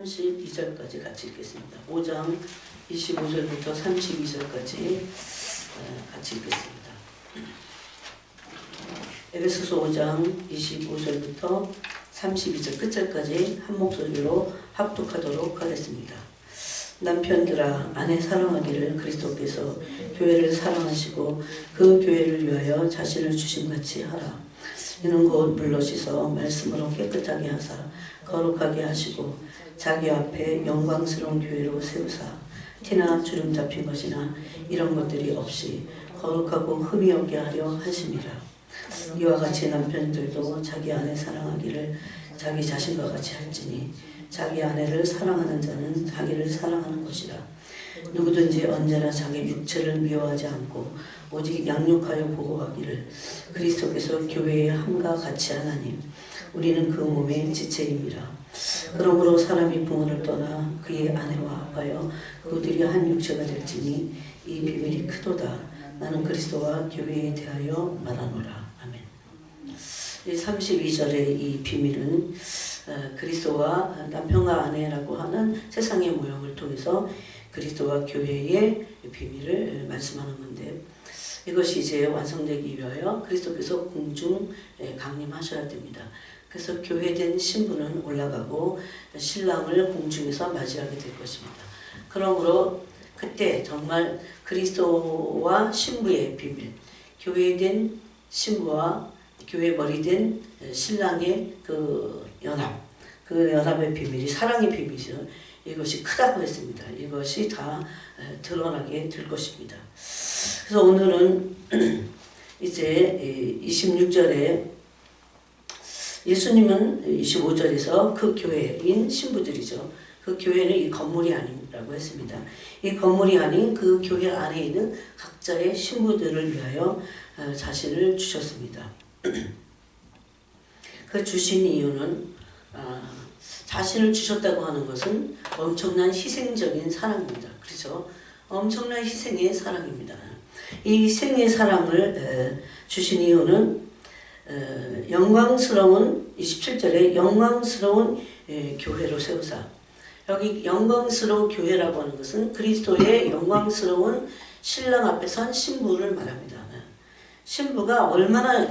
32절까지 같이 읽겠습니다. 5장 25절부터 32절까지 같이 읽겠습니다. 에베소서 5장 25절부터 32절 끝절까지 한 목소리로 합독하도록 하겠습니다. 남편들아, 아내 사랑하기를 그리스도께서 교회를 사랑하시고 그 교회를 위하여 자신을 주심같이 하라. 이는 곧 물로 씻어 말씀으로 깨끗하게 하사 거룩하게 하시고 자기 앞에 영광스러운 교회로 세우사 티나 주름 잡힌 것이나 이런 것들이 없이 거룩하고 흠이 없게 하려 하심이라. 이와 같이 남편들도 자기 아내 사랑하기를 자기 자신과 같이 할지니 자기 아내를 사랑하는 자는 자기를 사랑하는 것이라. 누구든지 언제나 자기 육체를 미워하지 않고 오직 양육하여 보호하기를 그리스도께서 교회의 함과 같이 하나니 우리는 그 몸의 지체임이라. 그러므로 사람이 부모를 떠나 그의 아내와 합하여 그들이 한 육체가 될지니 이 비밀이 크도다. 나는 그리스도와 교회에 대하여 말하노라. 아멘. 32절의 이 비밀은 그리스도와 남편과 아내라고 하는 세상의 모형을 통해서 그리스도와 교회의 비밀을 말씀하는 건데, 이것이 이제 완성되기 위하여 그리스도께서 공중 강림하셔야 됩니다. 그래서 교회된 신부는 올라가고 신랑을 공중에서 맞이하게 될 것입니다. 그러므로 그때 정말 그리스도와 신부의 비밀, 교회된 신부와 교회 머리 된 신랑의 그 연합, 그 연합의 비밀이 사랑의 비밀이죠. 이것이 크다고 했습니다. 이것이 다 드러나게 될 것입니다. 그래서 오늘은 이제 26절에 예수님은 25절에서 그 교회인 신부들이죠. 그 교회는 이 건물이 아니라고 했습니다. 이 건물이 아닌 그 교회 안에 있는 각자의 신부들을 위하여 자신을 주셨습니다. 그 주신 이유는 자신을 주셨다고 하는 것은 엄청난 희생적인 사랑입니다. 그렇죠? 엄청난 희생의 사랑입니다. 이 희생의 사랑을 주신 이유는 영광스러운 27절에 영광스러운 교회로 세우사. 여기 영광스러운 교회라고 하는 것은 그리스도의 영광스러운 신랑 앞에 선 신부를 말합니다. 신부가 얼마나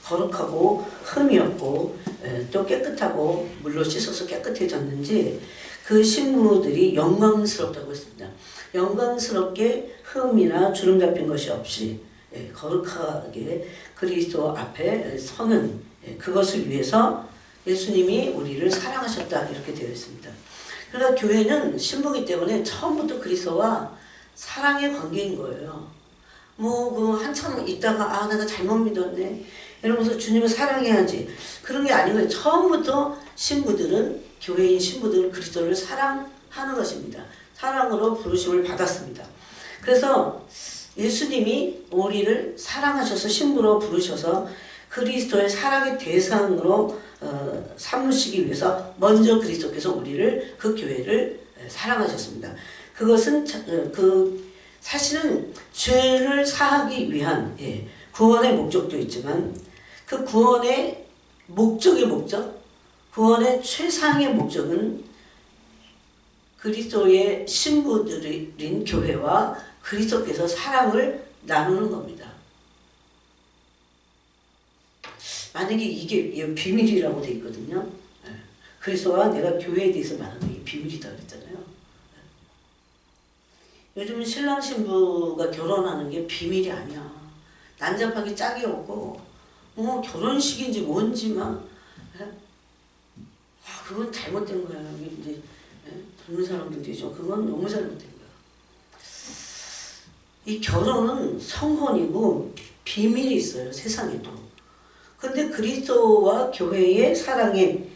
거룩하고 흠이 없고 또 깨끗하고 물로 씻어서 깨끗해졌는지 그 신부들이 영광스럽다고 했습니다. 영광스럽게 흠이나 주름 잡힌 것이 없이 거룩하게 그리스도 앞에 서는 그것을 위해서 예수님이 우리를 사랑하셨다 이렇게 되어 있습니다. 그러니까 교회는 신부이기 때문에 처음부터 그리스도와 사랑의 관계인 거예요. 그 한참 있다가 내가 잘못 믿었네 이러면서 주님을 사랑해야지 그런 게 아닌 거예요. 처음부터 신부들은 교회인 신부들은 그리스도를 사랑하는 것입니다. 사랑으로 부르심을 받았습니다. 그래서 예수님이 우리를 사랑하셔서 신부로 부르셔서 그리스도의 사랑의 대상으로 삼으시기 위해서 먼저 그리스도께서 우리를 그 교회를 사랑하셨습니다. 그것은 사실은 죄를 사하기 위한 구원의 목적도 있지만 그 구원의 목적의 목적, 구원의 최상의 목적은 그리스도의 신부들인 교회와 그리스도께서 사랑을 나누는 겁니다. 만약에 이게 비밀이라고 되어 있거든요. 그리스도와 내가 교회에 대해서 말하는 게 비밀이다 그랬잖아요. 요즘은 신랑 신부가 결혼하는 게 비밀이 아니야. 난잡하게 짝이 없고 결혼식인지 뭔지 그건 잘못된 거야. 이제 젊은 사람들이죠. 그건 너무 잘못된 거야. 이 결혼은 성혼이고 비밀이 있어요. 세상에도. 근데 그리스도와 교회의 사랑의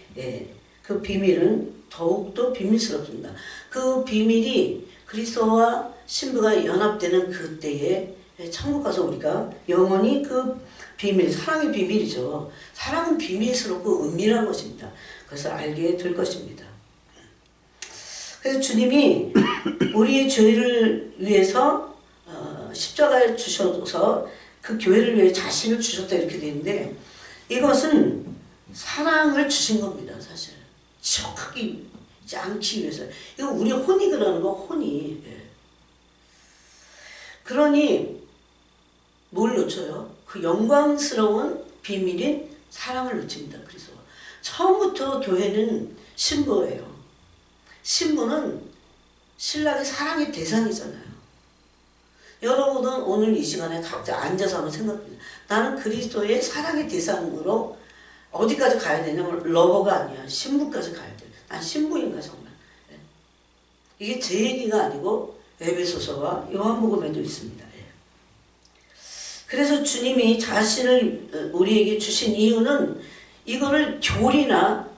그 비밀은 더욱더 비밀스럽습니다. 그 비밀이 그리스도와 신부가 연합되는 그때에 천국 가서 우리가 영원히 그 비밀, 사랑의 비밀이죠. 사랑은 비밀스럽고 은밀한 것입니다. 그래서 알게 될 것입니다. 그래서 주님이 우리의 죄를 위해서 십자가에 주셔서 그 교회를 위해 자신을 주셨다 이렇게 되는데 이것은 사랑을 주신 겁니다. 사실 지독하게 않기 위해서. 이거 우리 혼이 그러는 거, 혼이. 예. 그러니 뭘 놓쳐요? 그 영광스러운 비밀인 사랑을 놓칩니다. 그래서 처음부터 교회는 신부예요. 신부는 신랑의 사랑의 대상이잖아요. 여러분은 오늘 이 시간에 각자 앉아서 한번 생각해요. 나는 그리스도의 사랑의 대상으로 어디까지 가야 되냐면 러버가 아니야. 신부까지 가야 돼. 난 신부인가 정말. 이게 제 얘기가 아니고 에베소서와 요한복음에도 있습니다. 그래서 주님이 자신을 우리에게 주신 이유는 이거를 교리나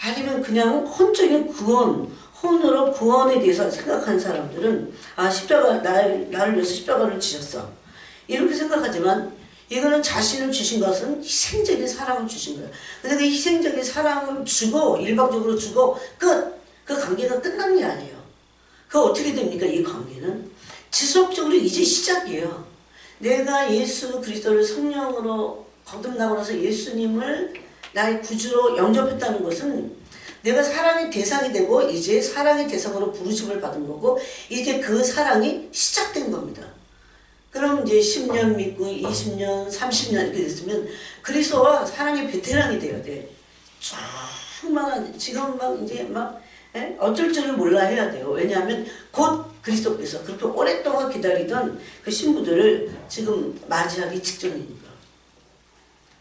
아니면 그냥 혼적인 구원, 혼으로 구원에 대해서 생각하는 사람들은 십자가 나를 위해서 십자가를 지셨어. 이렇게 생각하지만 이거는 자신을 주신 것은 희생적인 사랑을 주신 거예요. 근데 그 희생적인 사랑을 주고 일방적으로 주고 끝! 그 관계가 끝난 게 아니에요. 그 어떻게 됩니까? 이 관계는 지속적으로 이제 시작이에요. 내가 예수 그리스도를 성령으로 거듭나고 나서 예수님을 나의 구주로 영접했다는 것은 내가 사랑의 대상이 되고 이제 사랑의 대상으로 부르심을 받은 거고 이제 그 사랑이 시작된 겁니다. 그럼 이제 10년 믿고 20년, 30년 이렇게 됐으면 그리스도와 사랑의 베테랑이 돼야 돼. 충만한 지금 막 이제 막 어쩔 줄을 몰라 해야 돼요. 왜냐하면 곧 그리스도께서 그렇게 오랫동안 기다리던 그 신부들을 지금 맞이하기 직전이니까.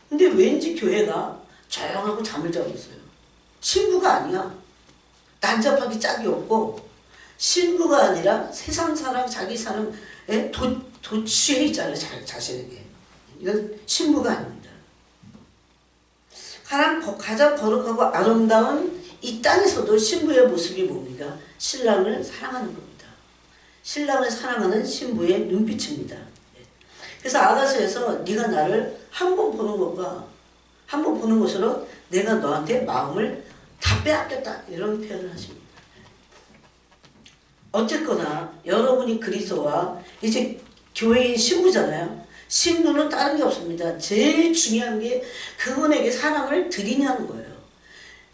근데 왠지 교회가 조용하고 잠을 자고 있어요. 신부가 아니야. 난잡하기 짝이 없고 신부가 아니라 세상 사람, 자기 사람에 도취해 있잖아요. 자신에게. 이건 신부가 아닙니다. 가장 거룩하고 아름다운 이 땅에서도 신부의 모습이 뭡니까? 신랑을 사랑하는 겁니다. 신랑을 사랑하는 신부의 눈빛입니다. 그래서 아가서에서 네가 나를 한 번 보는 것과 한 번 보는 것으로 내가 너한테 마음을 다 빼앗겼다. 이런 표현을 하십니다. 어쨌거나 여러분이 그리스도와 이제 교회인 신부잖아요. 신부는 다른 게 없습니다. 제일 중요한 게 그분에게 사랑을 드리냐는 거예요.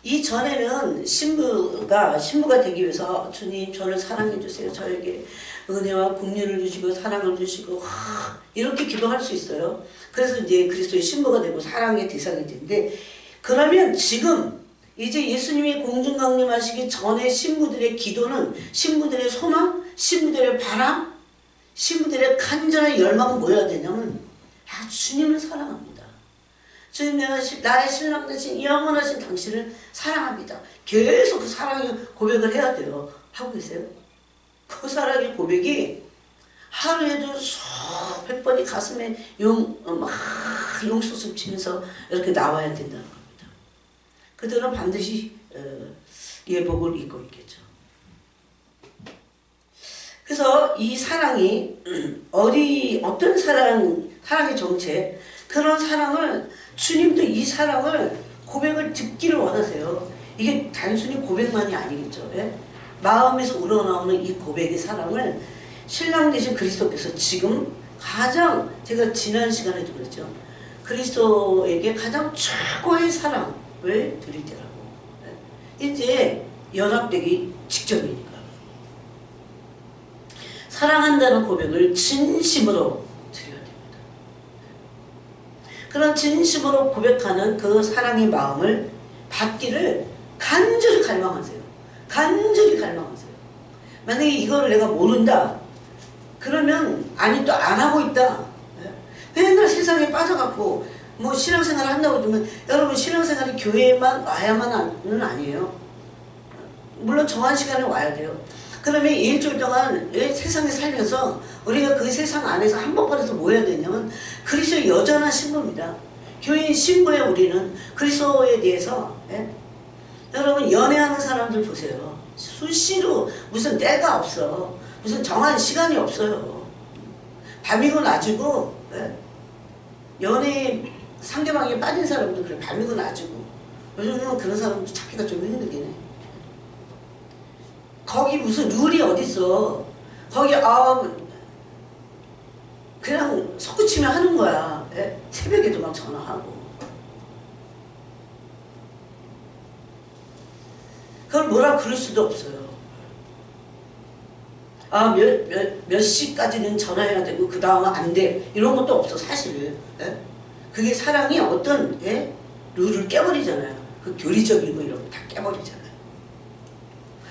이전에는 신부가 되기 위해서 주님 저를 사랑해 주세요. 저에게 은혜와 긍휼을 주시고 사랑을 주시고 이렇게 기도할 수 있어요. 그래서 이제 그리스도의 신부가 되고 사랑의 대상이 되는데 그러면 지금 이제 예수님이 공중 강림하시기 전에 신부들의 기도는 신부들의 소망, 신부들의 바람, 신부들의 간절한 열망은 뭐여야 되냐면 주님을 사랑합니다. 주님 내가 나의 신랑 되신 영원하신 당신을 사랑합니다. 계속 그 사랑의 고백을 해야 돼요. 하고 계세요? 그 사랑의 고백이 하루에도 수백 번이 가슴에 용수술 치면서 이렇게 나와야 된다는 겁니다. 그들은 반드시 예복을 입고 있겠죠. 그래서 이 사랑이 어떤 사랑의 정체, 그런 사랑을 주님도 이 사랑을 고백을 듣기를 원하세요. 이게 단순히 고백만이 아니겠죠. 예? 마음에서 우러나오는 이 고백의 사랑을 신랑 되신 그리스도께서 지금 가장 제가 지난 시간에도 그랬죠. 그리스도에게 가장 최고의 사랑을 드릴 때라고. 예? 이제 연합되기 직전이니까. 사랑한다는 고백을 진심으로 드려야 됩니다. 그런 진심으로 고백하는 그 사랑의 마음을 받기를 간절히 갈망하세요. 간절히 갈망하세요. 만약에 이걸 내가 모른다 그러면 아니 또 안 하고 있다. 맨날 세상에 빠져갖고 뭐 신앙생활을 한다고 그러면 여러분 신앙생활이 교회에만 와야만은 아니에요. 물론 정한 시간에 와야 돼요. 그러면 일주일 동안 세상에 살면서 우리가 그 세상 안에서 한복판에서 뭐 해야 되냐면 그리스도의 여전한 신부입니다. 교회인 신부의 우리는 그리스도에 대해서 여러분 연애하는 사람들 보세요. 수시로 무슨 때가 없어. 무슨 정한 시간이 없어요. 밤이고 낮이고 연애 상대방에 빠진 사람도 그래. 밤이고 낮이고. 요즘은 그런 사람도 찾기가 좀 힘들긴 해. 거기 무슨 룰이 어딨어. 거기 그냥 솟구치면 하는 거야. 새벽에도 막 전화하고. 그걸 뭐라 그럴 수도 없어요. 아, 몇 시까지는 전화해야 되고 그 다음은 안 돼. 이런 것도 없어, 사실. 예? 그게 사랑이 어떤 룰을 깨버리잖아요. 그 교리적인 거 이런 거 다 깨버리잖아요.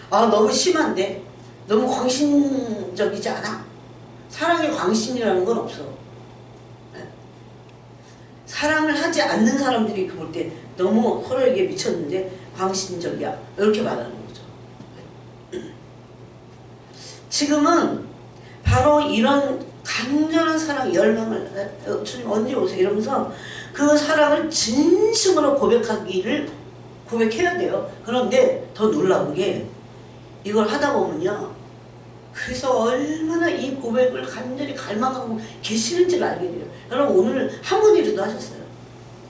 아, 너무 심한데? 너무 광신적이지 않아? 사랑의 광신이라는 건 없어. 예? 사랑을 하지 않는 사람들이 볼 때 너무 서로에게 미쳤는데 광신적이야. 이렇게 말하는 거죠. 지금은 바로 이런 간절한 사랑, 열망을 주님 언제 오세요? 이러면서 그 사랑을 진심으로 고백해야 돼요. 그런데 더 놀라운 게 이걸 하다 보면요. 그래서 얼마나 이 고백을 간절히 갈망하고 계시는지를 알게 돼요. 여러분 오늘 한 번이라도 하셨어요.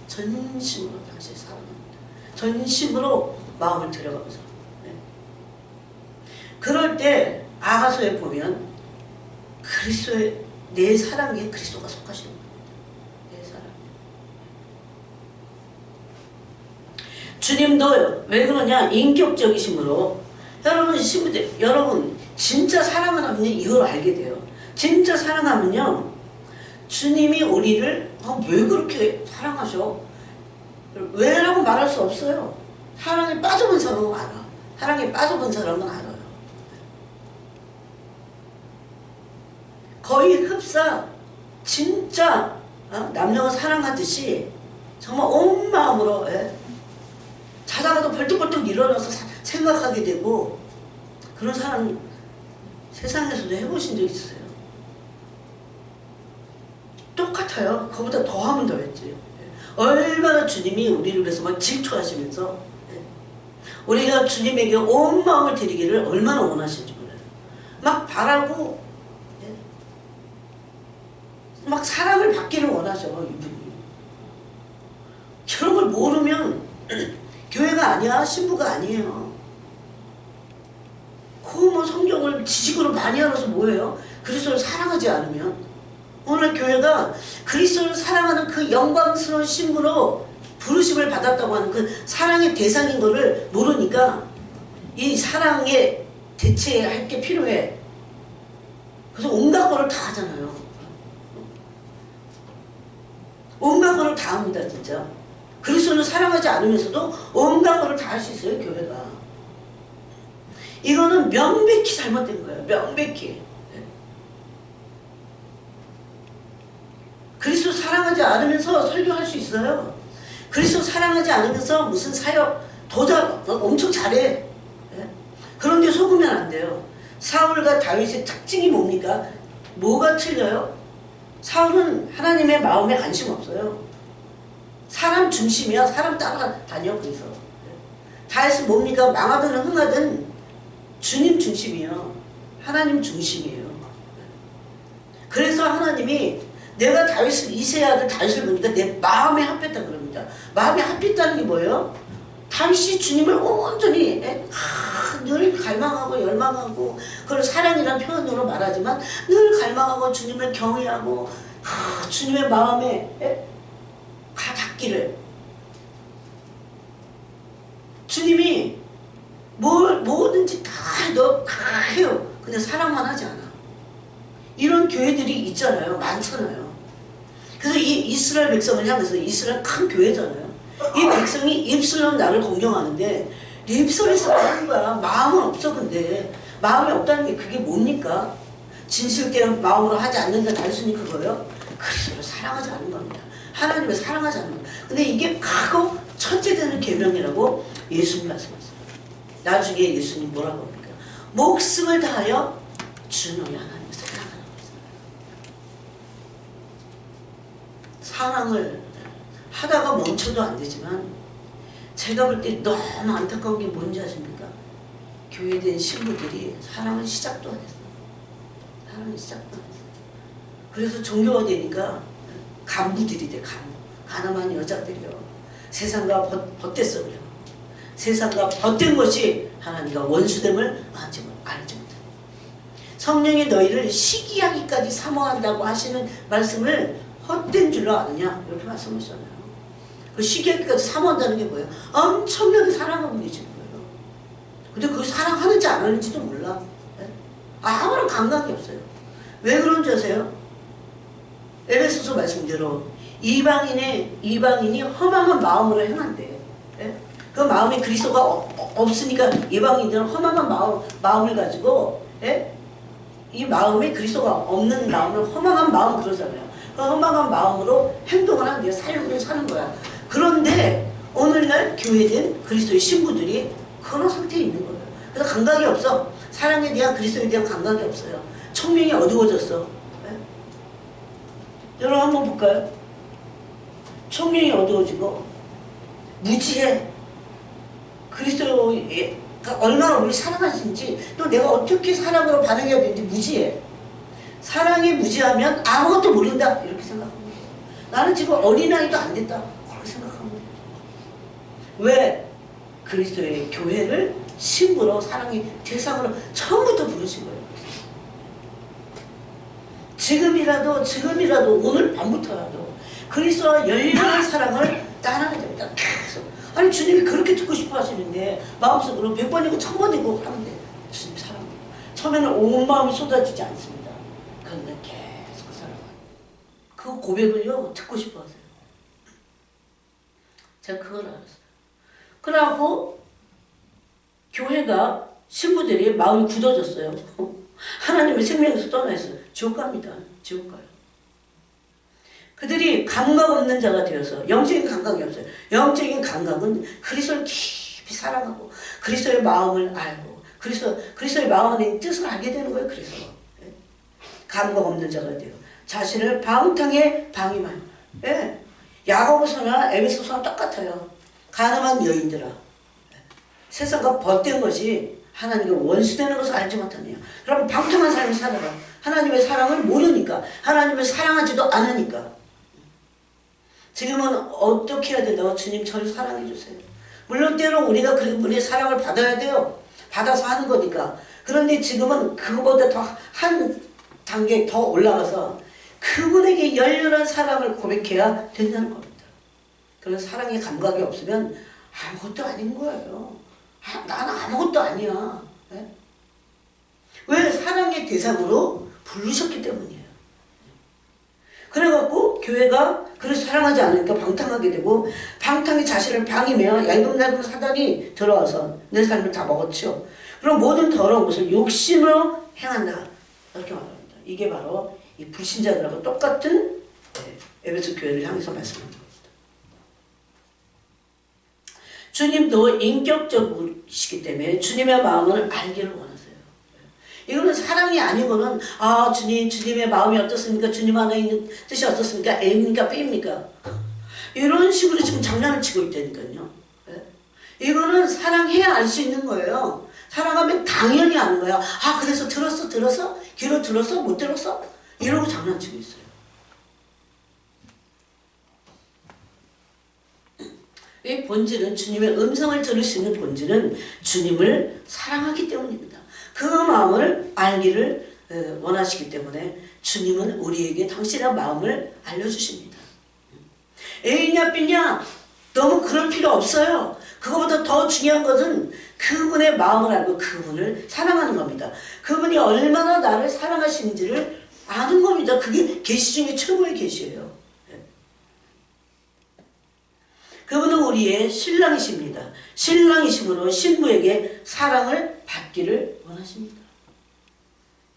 전심으로 당신을 사랑합니다. 전심으로 마음을 들여가면서. 네. 그럴 때 아가서에 보면 그리스도의 내 사랑에 그리스도가 속하시는 겁니다. 내 사랑. 주님도 왜 그러냐? 인격적이심으로 여러분 신부들, 여러분 진짜 사랑을 하면 이걸 알게 돼요. 진짜 사랑하면요, 주님이 우리를 왜 그렇게 사랑하셔? 왜라고 말할 수 없어요. 사랑에 빠져본 사람은 알아. 사랑에 빠져본 사람은 알아요. 거의 흡사 진짜 남녀가 사랑하듯이 정말 온 마음으로 자다가도 벌떡벌떡 일어나서 생각하게 되고 그런 사람 세상에서도 해보신 적 있어요? 똑같아요. 그거보다 더하면 더했지. 얼마나 주님이 우리를 위해서 막 질투하시면서 우리가 주님에게 온 마음을 드리기를 얼마나 원하시는지 몰라요. 막 바라고 막 사랑을 받기를 원하죠, 이분이. 그런 걸 모르면 교회가 아니야, 신부가 아니에요. 그 뭐 성경을 지식으로 많이 알아서 뭐예요? 그리스도를 사랑하지 않으면. 오늘 교회가 그리스도를 사랑하는 그 영광스러운 신부로 부르심을 받았다고 하는 그 사랑의 대상인 거를 모르니까 이 사랑에 대체할 게 필요해. 그래서 온갖 거를 다 하잖아요. 온갖 거를 다 합니다, 진짜. 그리스도를 사랑하지 않으면서도 온갖 거를 다 할 수 있어요, 교회가. 이거는 명백히 잘못된 거예요, 명백히. 그리스도 사랑하지 않으면서 설교할 수 있어요. 그리스도 사랑하지 않으면서 무슨 사역, 도자 엄청 잘해. 그런데 속으면 안 돼요. 사울과 다윗의 특징이 뭡니까? 뭐가 틀려요? 사울은 하나님의 마음에 관심 없어요. 사람 중심이야. 사람 따라다녀. 그래서 다윗은 뭡니까? 망하든 흥하든 주님 중심이에요. 하나님 중심이에요. 그래서 하나님이 내가 다윗을 이새의 아들 다윗을 보니까 내 마음에 합했다 그럽니다. 마음에 합했다는 게 뭐예요? 다윗이 주님을 온전히 늘 갈망하고 열망하고 그걸 사랑이라는 표현으로 말하지만 늘 갈망하고 주님을 경외하고 주님의 마음에 닿기를 주님이 뭐든지 다 해요. 근데 사랑만 하지 않아. 이런 교회들이 있잖아요. 많잖아요. 그래서 이 이스라엘 백성을 향해서 이스라엘 큰 교회잖아요. 이 백성이 입술로는 나를 공경하는데 립서비스를 하는 거야. 마음은 없어. 근데 마음이 없다는 게 그게 뭡니까? 진실된 마음으로 하지 않는다 단순히 그거예요? 그리스도를 사랑하지 않는 겁니다. 하나님을 사랑하지 않는 겁니다. 근데 이게 과거 첫째 되는 계명이라고 예수님 말씀하셨어요. 나중에 예수님 뭐라고 합니까? 목숨을 다하여 주 너희 하나님을 사랑하는 것입니다. 사랑을 하다가 멈춰도 안 되지만 제가 볼 때 너무 안타까운 게 뭔지 아십니까? 교회된 신부들이 사랑을 시작도 안 했어요. 사랑을 시작도 안 했어요. 그래서 종교가 되니까 간부들이 돼. 가난한 여자들이요. 세상과 벗댔어. 그래요. 세상과 벗된 것이 하나님과 원수됨을 알지 못해. 성령이 너희를 시기하기까지 사모한다고 하시는 말씀을 헛된 줄로 아느냐? 이렇게 말씀하셨잖아요. 그 시기하기까지 사모한다는 게 뭐예요? 엄청나게 사랑하고 계시는 거예요. 근데 그 사랑하는지 안 하는지도 몰라. 예? 아무런 감각이 없어요. 왜 그런지 아세요? 에베소서 말씀대로 이방인이 허망한 마음으로 행한대요. 예? 그 마음이 그리스도가 없으니까 이방인들은 허망한 마음을 가지고, 예? 이 마음이 그리스도가 없는 마음을 허망한 마음 그러잖아요. 그 허망한 마음으로 행동을 한대요. 삶을 사는 거야. 그런데 오늘날 교회된 그리스도의 신부들이 그런 상태에 있는 거예요. 그래서 감각이 없어. 사랑에 대한, 그리스도에 대한 감각이 없어요. 청명이 어두워졌어. 네? 여러분 한번 볼까요? 청명이 어두워지고 무지해. 그리스도가 얼마나 우리 사랑하시는지, 또 내가 어떻게 사랑으로 반응해야 되는지 무지해. 사랑이 무지하면 아무것도 모른다 이렇게 생각합니다. 나는 지금 어린아이도 안 됐다 그렇게 생각합니다. 왜? 그리스도의 교회를 신부로, 사랑의 대상으로 처음부터 부르신 거예요. 지금이라도 오늘 밤부터라도 그리스도와 열렬한 사랑을 따라야 됩니다. 계속. 아니 주님이 그렇게 듣고 싶어 하시는데 마음속으로 100번이고 1000번이고 하는데 주님 사랑해요. 처음에는 온 마음이 쏟아지지 않습니다. 그런데 계속 사랑해요. 그 고백을요 듣고 싶어 하세요. 제가 그걸 알았어요. 그러고 교회가, 신부들이 마음이 굳어졌어요. 하나님의 생명에서 떠나 있어요. 지옥 갑니다. 지옥 가요. 그들이 감각 없는 자가 되어서, 영적인 감각이 없어요. 영적인 감각은 그리스도를 깊이 사랑하고 그리스도의 마음을 알고 그리스도의 마음 안에 뜻을 알게 되는 거예요. 그래서 감각 없는 자가 돼요. 자신을 방탕에 방임하여. 예. 야고보서나 에베소서나 똑같아요. 가늠한 여인들아, 세상과 벗된 것이 하나님과 원수되는 것을 알지 못하네요. 그럼 방탕한 삶을 살아가. 하나님의 사랑을 모르니까, 하나님을 사랑하지도 않으니까. 지금은 어떻게 해야 된다고? 주님 저를 사랑해 주세요. 물론 때로 우리가 그분의 사랑을 받아야 돼요. 받아서 하는 거니까. 그런데 지금은 그거보다 더 한 단계 더 올라가서 그분에게 열렬한 사랑을 고백해야 된다는 겁니다. 그런 사랑의 감각이 없으면 아무것도 아닌 거예요. 나는 아무것도 아니야. 네? 왜? 사랑의 대상으로 부르셨기 때문이에요. 그래갖고 교회가 그래서 사랑하지 않으니까 방탕하게 되고, 방탕이 자신을 방임해야 얄금얄금 사단이 들어와서 내 삶을 다 먹었죠. 그럼 모든 더러운 것을 욕심으로 행한다 이렇게 말합니다. 이게 바로 이 불신자들하고 똑같은 에베소 교회를 향해서 말씀합니다. 주님도 인격적이시기 때문에 주님의 마음을 알기를 원하세요. 이거는 사랑이 아니고는 주님의 마음이 어떻습니까? 주님 안에 있는 뜻이 어떻습니까? A입니까? B입니까? 이런 식으로 지금 장난을 치고 있다니까요. 이거는 사랑해야 알 수 있는 거예요. 사랑하면 당연히 아는 거야. 그래서 들었어? 귀로 들었어? 못 들었어? 이러고 장난치고 있어요. 이 본질은, 주님의 음성을 들을 수 있는 본질은 주님을 사랑하기 때문입니다. 그 마음을 알기를 원하시기 때문에 주님은 우리에게 당신의 마음을 알려주십니다. A냐 B냐 너무 그럴 필요 없어요. 그거보다 더 중요한 것은 그분의 마음을 알고 그분을 사랑하는 겁니다. 그분이 얼마나 나를 사랑하시는지를 아는 겁니다. 그게 계시 중에 최고의 계시예요. 그분은 우리의 신랑이십니다. 신랑이심으로 신부에게 사랑을 받기를 원하십니다.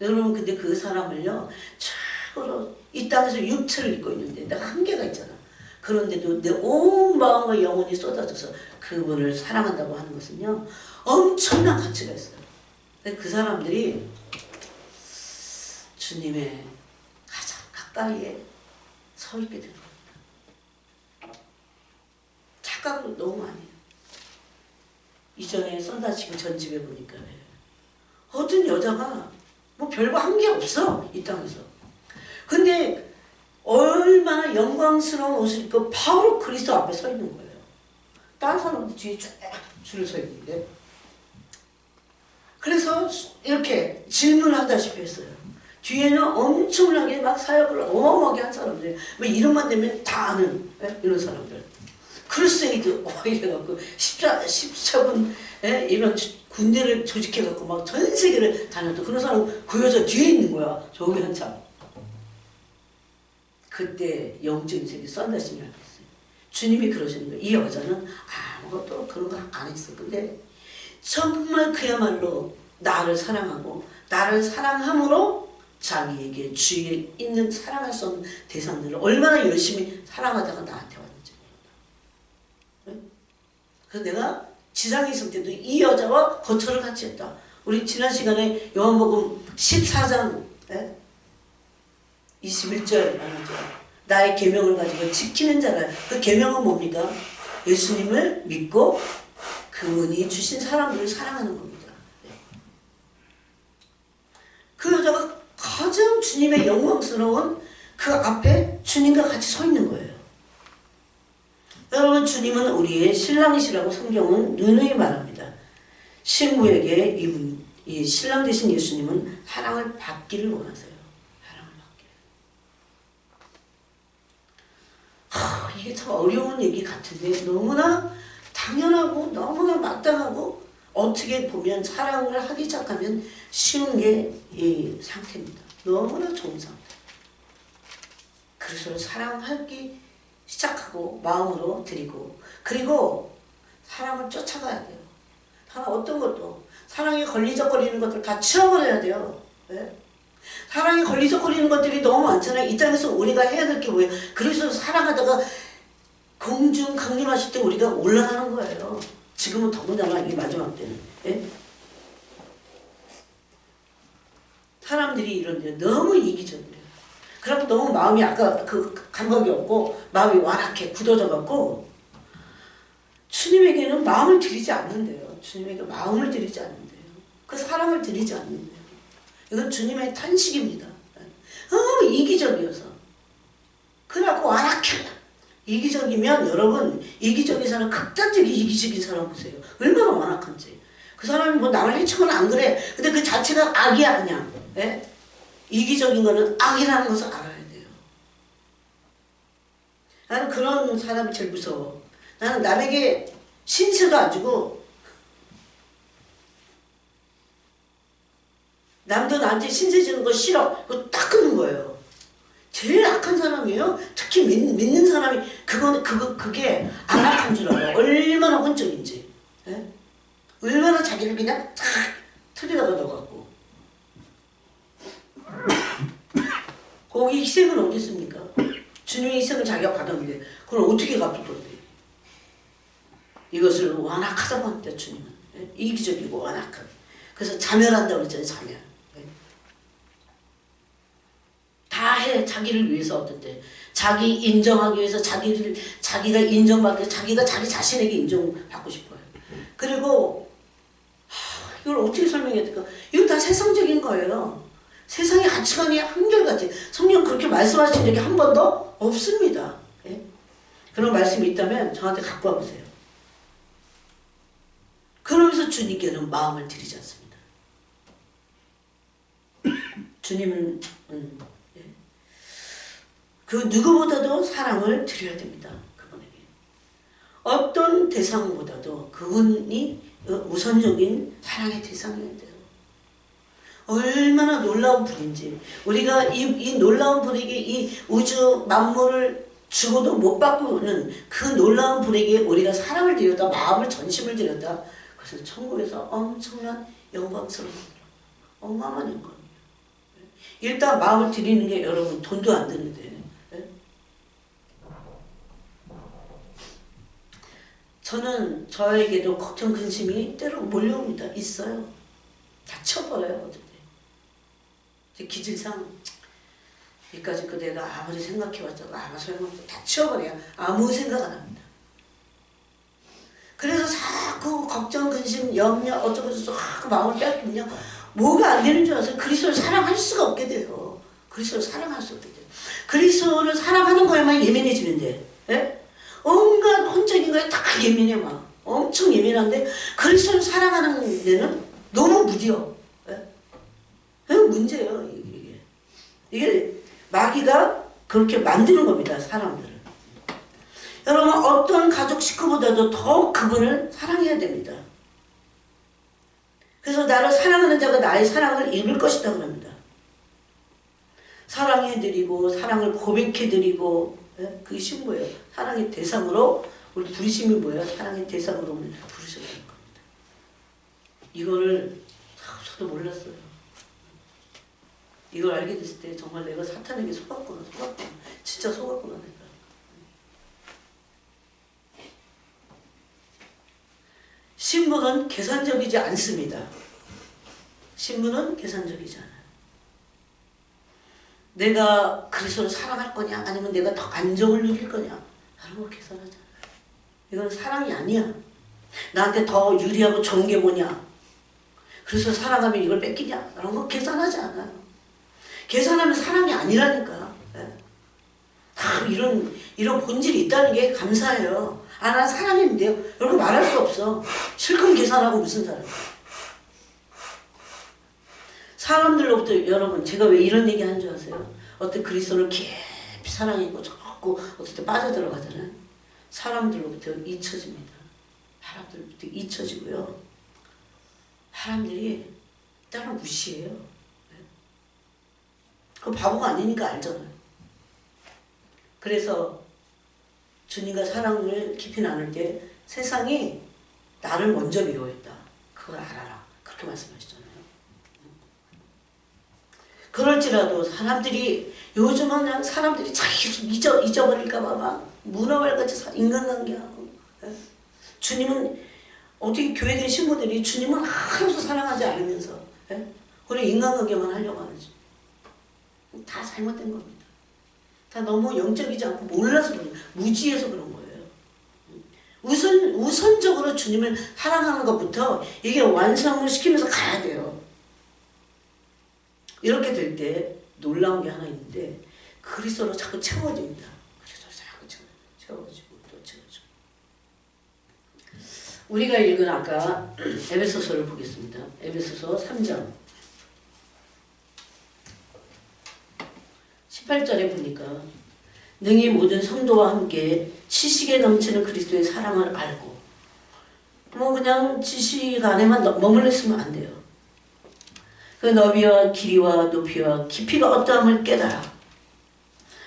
여러분, 근데 그 사람을요, 최고로 이 땅에서 육체를 입고 있는데 내가 한계가 있잖아. 그런데도 내 온 마음과 영혼이 쏟아져서 그분을 사랑한다고 하는 것은요, 엄청난 가치가 있어요. 그 사람들이 주님의 가장 가까이에 서 있게 되는 겁니다. 착각도 너무 많이 해요. 이전에 썬다치고 전 집에 보니까 어떤 여자가 뭐 별거 한 게 없어, 이 땅에서. 근데 얼마나 영광스러운 옷을 입고 바로 그리스도 앞에 서 있는 거예요. 다른 사람도 뒤에 쭉 줄을 서 있는데. 그래서 이렇게 질문하다시피 했어요. 뒤에는 엄청나게 막 사역을 어마어마하게 한 사람들, 뭐 이름만 되면 다 아는 이런 사람들. 크루세이드 이래갖고 십자군 이런 군대를 조직해갖고 막 전 세계를 다녔던 그런 사람 그 여자 뒤에 있는 거야. 저기 한참. 그때 영적인 세계 썬다심이라고 했어요. 주님이 그러시는 거예요. 이 여자는 아무것도 그런 거 안 했어. 근데 정말 그야말로 나를 사랑하고 나를 사랑함으로 자기에게 주위에 있는 사랑할 수 없는 대상들을 얼마나 열심히 사랑하다가 나한테 왔는지. 그래서 내가 지상에 있을 때도 이 여자와 거처를 같이 했다. 우리 지난 시간에 요한복음 14장 21절 나의 계명을 가지고 지키는 자라. 그 계명은 뭡니까? 예수님을 믿고 그분이 주신 사람들을 사랑하는 겁니다. 그 여자가 가장 주님의 영광스러운 그 앞에 주님과 같이 서 있는 거예요. 여러분, 주님은 우리의 신랑이시라고 성경은 누누이 말합니다. 신부에게 이 신랑 되신 예수님은 사랑을 받기를 원하세요. 사랑을 받기를. 이게 참 어려운 얘기 같은데 너무나 당연하고 너무나 마땅하고 어떻게 보면 사랑을 하기 시작하면 쉬운 게 이 상태입니다. 너무나 좋은 상태. 그래서 사랑하기 시작하고 마음으로 드리고 그리고 사랑을 쫓아가야 돼요. 사랑 어떤 것도 사랑에 걸리적거리는 것들 다 치워버려야 돼요. 네? 사랑에 걸리적거리는 것들이 너무 많잖아요. 이 땅에서 우리가 해야 될 게 뭐예요? 그래서 사랑하다가 공중 강림하실 때 우리가 올라가는 거예요. 지금은 더군다나 이 마지막 때는. 네? 사람들이 이런데 너무 이기적이에요. 그래서 너무 마음이 아까 그 감각이 없고 마음이 완악해 굳어져갖고 주님에게는 마음을 드리지 않는데요. 주님에게 마음을 드리지 않는데요. 그 사랑을 드리지 않는데요. 이건 주님의 탄식입니다. 너무 이기적이어서. 그래갖고 완악해. 이기적이면 여러분 이기적인 사람 극단적인 이기적인 사람 보세요. 얼마나 완악한지. 그 사람이 뭐 남을 해치고는 안 그래. 근데 그 자체가 악이야 그냥. 예? 이기적인 거는 악이라는 것을 알아야 돼요. 나는 그런 사람이 제일 무서워. 나는 남에게 신세도 안 주고 남도 나한테 신세 주는 거 싫어. 그거 딱 끊는 거예요. 제일 악한 사람이에요. 특히 믿는 사람이 그게 안 악한 줄 알아요. 얼마나 혼적인지. 예? 얼마나 자기를 그냥 탁 틀에다가 넣어갖고. 거기 희생은 어디 있습니까? 주님의 희생을 자기가 받았는데 그걸 어떻게 갚을 건데? 이것을 완악하다고 합니다. 주님은. 예? 이기적이고 완악한. 그래서 자멸한다고 그랬잖아요. 자멸. 예? 다 해. 자기를 위해서 어떤 때. 자기 인정하기 위해서 자기가 인정받기 위해서 자기가 자기 자신에게 인정받고 싶어요. 그리고 이걸 어떻게 설명해야 될까? 이건 다 세상적인 거예요. 세상의 가치관이 한결같이. 성경 그렇게 말씀하신 적이 한 번도 없습니다. 예? 그런 말씀이 있다면 저한테 갖고 와보세요. 그러면서 주님께는 마음을 드리지 않습니다. 주님은 예. 그 누구보다도 사랑을 드려야 됩니다. 그분에게. 어떤 대상보다도 그분이 우선적인 사랑의 대상이어야 돼요. 얼마나 놀라운 분인지. 우리가 이 놀라운 분에게 이 우주 만물을 주고도 못 바꾸는 그 놀라운 분에게 우리가 사랑을 드렸다, 마음을 전심을 드렸다. 그래서 천국에서 엄청난 영광스러운 어마어마한 영광이에요. 일단 마음을 드리는 게 여러분 돈도 안 드는데. 저는 저에게도 걱정 근심이 때로 몰려옵니다. 있어요. 다 쳐버려요. 어쨌든. 기질상 여기까지 그 내가 아무리 생각해봤자 아무 소용없어. 다 치워버려요. 아무 생각 안 합니다. 그래서 자꾸 걱정, 근심, 염려 어쩌고 저쩌고 마음을 빼앗기면 뭐가 안 되는 줄 아세요? 그리스도를 사랑할 수가 없게 돼요. 그리스도를 사랑할 수 없게 돼요. 그리스도를 사랑하는 거에만 예민해지는데 예? 온갖 혼적인 거에 다 예민해 막. 엄청 예민한데 그리스도를 사랑하는 데는 너무 무디어. 문제예요. 이게 마귀가 그렇게 만드는 겁니다. 사람들을. 여러분 어떤 가족 식구보다도 더 그분을 사랑해야 됩니다. 그래서 나를 사랑하는 자가 나의 사랑을 입을 것이다 그럽니다. 사랑해드리고 사랑을 고백해드리고, 예? 그게 신부예요. 사랑의 대상으로 우리 부르심이 뭐예요? 사랑의 대상으로 우리 부르셨다는 겁니다. 이거를 저도 몰랐어요. 이걸 알게 됐을 때 정말 내가 사탄에게 속았구나. 진짜 속았구나 내가. 신부는 계산적이지 않습니다. 신부는 계산적이지 않아요. 내가 그리스도를 사랑할 거냐 아니면 내가 더 안정을 누릴 거냐 그런 거 계산하지 않아요. 이건 사랑이 아니야. 나한테 더 유리하고 좋은 게 뭐냐, 그래서 사랑하면 이걸 뺏기냐, 그런 거 계산하지 않아요. 계산하면 사랑이 아니라니까. 이런 본질이 있다는 게 감사해요. 난 사랑했는데요. 이렇게 말할 수 없어. 실컷 계산하고 무슨 사랑. 사람들로부터, 여러분, 제가 왜 이런 얘기 하는 줄 아세요? 어떤 그리스도를 깊이 사랑했고 자꾸 어떨 때 빠져들어가잖아요. 사람들로부터 잊혀집니다. 사람들로부터 잊혀지고요. 사람들이 따로 무시해요. 그 바보가 아니니까 알잖아요. 그래서 주님과 사랑을 깊이 나눌 때 세상이 나를 먼저 미워했다. 그걸 알아라. 그렇게 말씀하시잖아요. 그럴지라도 사람들이, 요즘은 그냥 사람들이 자기 잊어버릴까봐 막 문어발같이 인간관계하고. 주님은, 어떻게 교회된 신부들이 주님은 하나도 사랑하지 않으면서 그런 인간관계만 하려고 하는지. 다 잘못된 겁니다. 다 너무 영적이지 않고 몰라서 그런 거예요. 무지해서 그런 거예요. 우선적으로 주님을 사랑하는 것부터 이게 완성을 시키면서 가야 돼요. 이렇게 될 때 놀라운 게 하나 있는데, 그리스도로 자꾸 채워집니다. 그리스도로 자꾸 채워지고 또 채워지고. 우리가 읽은 아까 에베소서를 보겠습니다. 에베소서 3장 18절에 보니까, 능히 모든 성도와 함께 지식에 넘치는 그리스도의 사랑을 알고, 그냥 지식 안에만 머물러 있으면 안 돼요. 그 너비와 길이와 높이와 깊이가 어떠함을 깨달아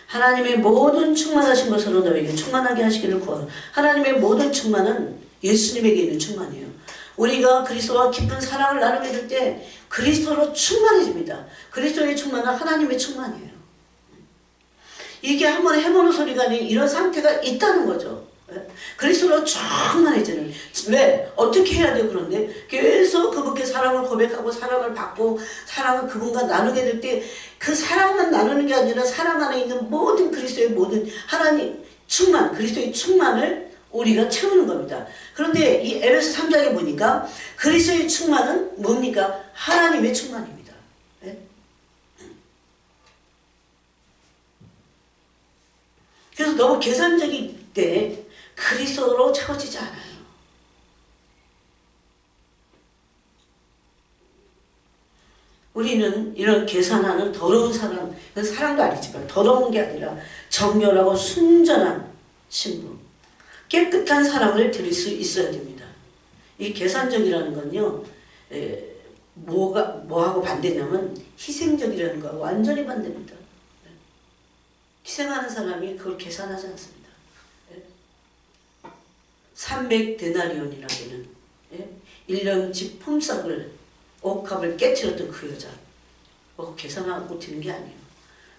하나님의 모든 충만하신 것으로 너희에게 충만하게 하시기를 구하라. 하나님의 모든 충만은 예수님에게 있는 충만이에요. 우리가 그리스도와 깊은 사랑을 나누게 될 때 그리스도로 충만해집니다. 그리스도의 충만은 하나님의 충만이에요. 이게 한번 해보는 소리가 아닌 이런 상태가 있다는 거죠. 그리스도로 충만해지는. 왜? 어떻게 해야 돼요? 그런데 계속 그분께 사랑을 고백하고 사랑을 받고 사랑을 그분과 나누게 될 때 그 사랑만 나누는 게 아니라 사랑 안에 있는 모든 그리스도의 모든 하나님 충만, 그리스도의 충만을 우리가 채우는 겁니다. 그런데 이 에베소 3장에 보니까 그리스도의 충만은 뭡니까? 하나님의 충만입니다. 그래서 너무 계산적일 때 그리스도로 채워지지 않아요. 우리는 이런 계산하는 더러운 사랑, 사랑도 아니지만 더러운 게 아니라 정결하고 순전한 신부, 깨끗한 사랑을 드릴 수 있어야 됩니다. 이 계산적이라는 건요, 뭐하고 반대냐면 희생적이라는 거와 완전히 반대입니다. 희생하는 사람이 그걸 계산하지 않습니다. 300데나리온이라는 1년치 품삯을, 옥합을 깨트렸던 그 여자, 계산하고 드는 게 아니에요.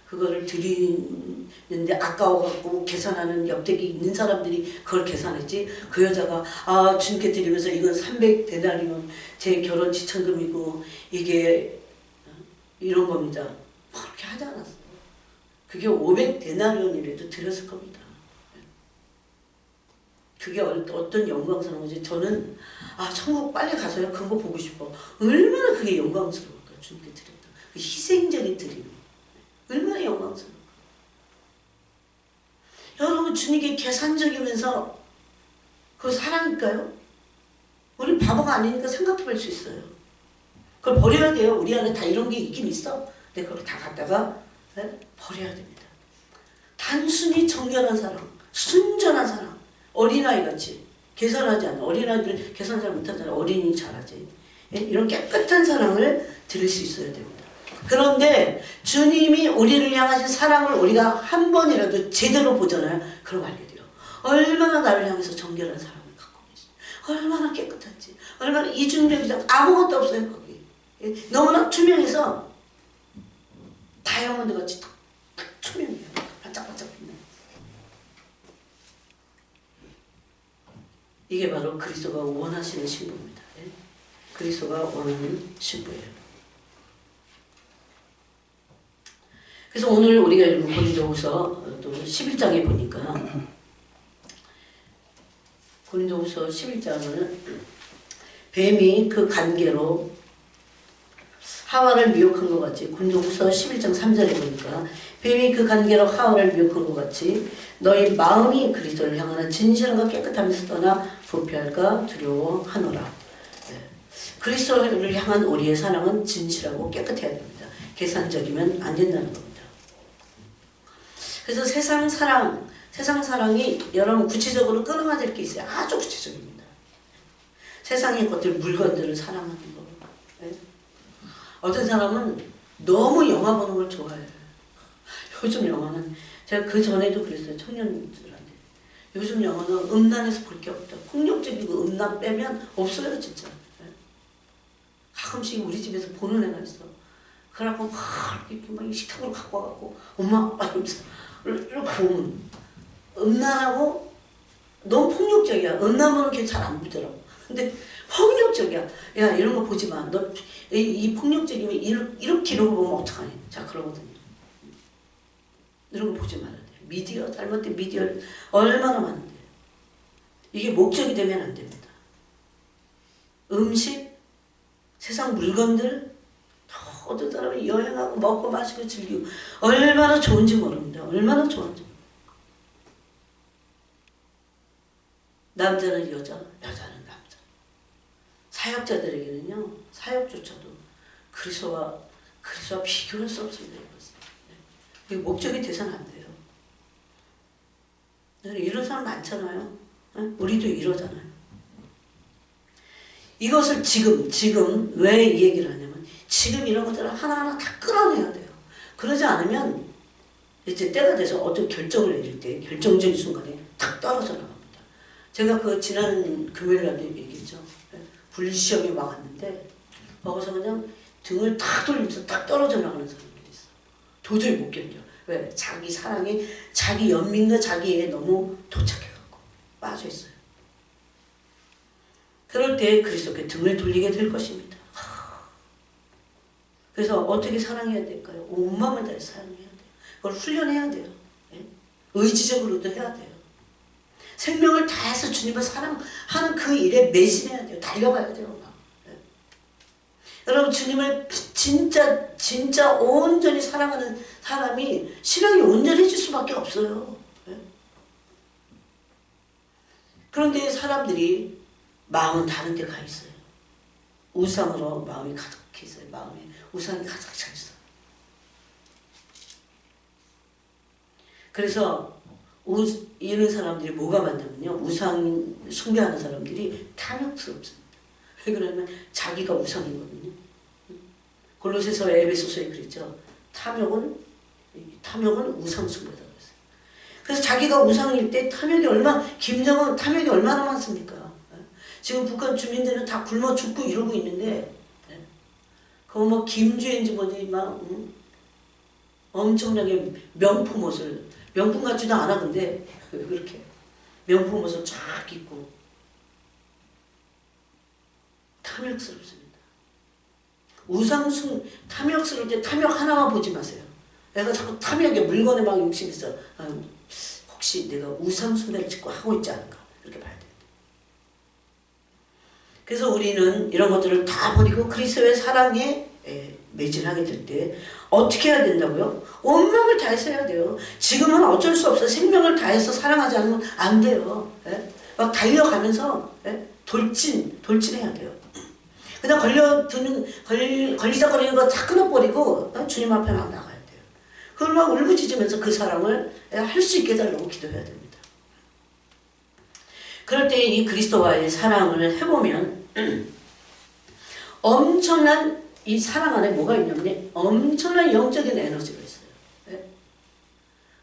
그거를 드리는데 아까워갖고 계산하는 옆대기 있는 사람들이 그걸 계산했지, 그 여자가 주님께 드리면서 이건 300데나리온 제 결혼 지천금이고 이게 이런 겁니다, 그렇게 하지 않았어요. 그게 500데나리온이라도 드렸을 겁니다. 그게 어떤 영광스러운 거지. 저는 천국 빨리 가서요 그거 보고 싶어. 얼마나 그게 영광스러울까. 주님께 드렸다 그 희생적인 드림, 얼마나 영광스러울까. 여러분, 주님께 계산적이면서 그거 사랑일까요? 우리 바보가 아니니까 생각해 볼 수 있어요. 그걸 버려야 돼요. 우리 안에 다 이런 게 있긴 있어. 근데 그걸 다 갖다가 버려야 됩니다. 단순히 정결한 사랑, 순전한 사랑, 어린아이같이 계산하지 않아. 어린아이들 계산 잘 못하잖아. 어린이 잘하지. 이런 깨끗한 사랑을 드릴 수 있어야 됩니다. 그런데 주님이 우리를 향하신 사랑을 우리가 한 번이라도 제대로 보잖아요. 그럼 알게 돼요. 얼마나 나를 향해서 정결한 사랑을 갖고 계시, 얼마나 깨끗한지, 얼마나 이중적이지 아무것도 없어요. 거기 너무나 투명해서 다이아몬드 같이 딱 투명해요. 반짝반짝 빛나요. 이게 바로 그리스도가 원하시는 신부입니다. 그리스도가 원하는 신부예요. 그래서 오늘 우리가 읽은 고린도후서 또 11장에 보니까 고린도후서 11장은 뱀이 그 관계로 하와를 미혹한 것 같이, 고린도후서 11장 3절에 보니까 뱀이 그 관계로 하와를 미혹한 것 같이 너희 마음이 그리스도를 향하는 진실함과 깨끗함에서 떠나 부패할까 두려워하노라. 그리스도를 향한 우리의 사랑은 진실하고 깨끗해야 됩니다. 계산적이면 안 된다는 겁니다. 그래서 세상 사랑이 여러분 구체적으로 끊어야 될 게 있어요. 아주 구체적입니다. 세상의 것들, 물건들을 사랑하는 거. 네? 어떤 사람은 너무 영화 보는 걸 좋아해요. 요즘 영화는 제가 그 전에도 그랬어요. 청년들한테. 요즘 영화는 음란해서 볼 게 없다. 폭력적이고 음란 빼면 없어요, 진짜. 네? 가끔씩 우리 집에서 보는 애가 있어. 그래갖고 막 식탁으로 갖고 와갖고 엄마 아빠 이러면서 이렇게 보면 음란하고 너무 폭력적이야. 음란 보는 게 잘 안 보더라고. 근데 폭력적이야. 야 이런 거 보지 마. 너 이 폭력적이면 이렇게 이러고 보면 어떡하니? 자 그러거든요. 이런 거 보지 말아야 돼. 미디어 잘못된 미디어 얼마나 많은데 이게 목적이 되면 안 됩니다. 음식, 세상 물건들, 어떤 사람이 여행하고 먹고 마시고 즐기고 얼마나 좋은지 모릅니다. 얼마나 좋은지. 남자는 여자, 여자는 남자. 사역자들에게는요, 사역조차도 그리스도와 비교할 수 없습니다. 이게 목적이 돼서는 안 돼요. 이런 사람 많잖아요. 우리도 이러잖아요. 이것을 지금 왜 이 얘기를 하냐면 지금 이런 것들을 하나하나 다 끌어내야 돼요. 그러지 않으면 이제 때가 돼서 어떤 결정을 내릴 때 결정적인 순간에 탁 떨어져 나갑니다. 제가 그 지난 금요일 날도 얘기했죠. 분리시험이 와갔는데 거기서 그냥 등을 탁 돌리면서 탁 떨어져 나가는 사람들이 있어. 도저히 못 견뎌. 왜? 자기 사랑이 자기 연민과 자기에 너무 도착해갖고 빠져있어요. 그럴 때 그리스도께 등을 돌리게 될 것입니다. 그래서 어떻게 사랑해야 될까요? 온 마음을 다해서 사랑해야 돼요. 그걸 훈련해야 돼요. 의지적으로도 해야 돼요. 생명을 다해서 주님을 사랑하는 그 일에 매진해야 돼요. 달려가야 돼요. 여러분 주님을 진짜 온전히 사랑하는 사람이 신앙이 온전해질 수밖에 없어요. 그런데 사람들이 마음은 다른 데 가 있어요. 우상으로 마음이 가득해 있어요. 마음에 우상이 가득 차 있어요. 그래서 이런 사람들이 뭐가 많냐면요. 우상 숭배하는 사람들이 탐욕스럽습니다. 왜 그러냐면 자기가 우상이거든요. 골로새서 에베소서에 그랬죠. 탐욕은 우상 숭배다 그랬어요. 그래서 자기가 우상일 때 김정은 탐욕이 얼마나 많습니까? 지금 북한 주민들은 다 굶어 죽고 이러고 있는데, 그거 뭐 김주인지 뭐지 막 엄청나게 명품 옷을 명품 같지도 않아 근데 그렇게 명품 옷을 쫙 입고 탐욕스럽습니다. 탐욕스러울 때 탐욕 하나만 보지 마세요. 내가 자꾸 탐욕에 물건에 막 욕심이 있어. 혹시 내가 우상숭배를 짓고 하고 있지 않을까 이렇게 봐야 돼요. 그래서 우리는 이런 것들을 다 버리고 그리스도의 사랑에 매진하게 될 때 어떻게 해야 된다고요? 온 마음을 다해서 해야 돼요. 지금은 어쩔 수 없어. 생명을 다해서 사랑하지 않으면 안 돼요. 막 달려가면서 돌진해야 돼요. 그냥 걸리적거리는 거 다 끊어버리고 주님 앞에 막 나가야 돼요. 그걸 막 울부짖으면서 그 사랑을 할 수 있게 해달라고 기도해야 됩니다. 그럴 때 이 그리스도와의 사랑을 해보면 엄청난 이 사랑 안에 뭐가 있냐면 엄청난 영적인 에너지가 있어요. 예?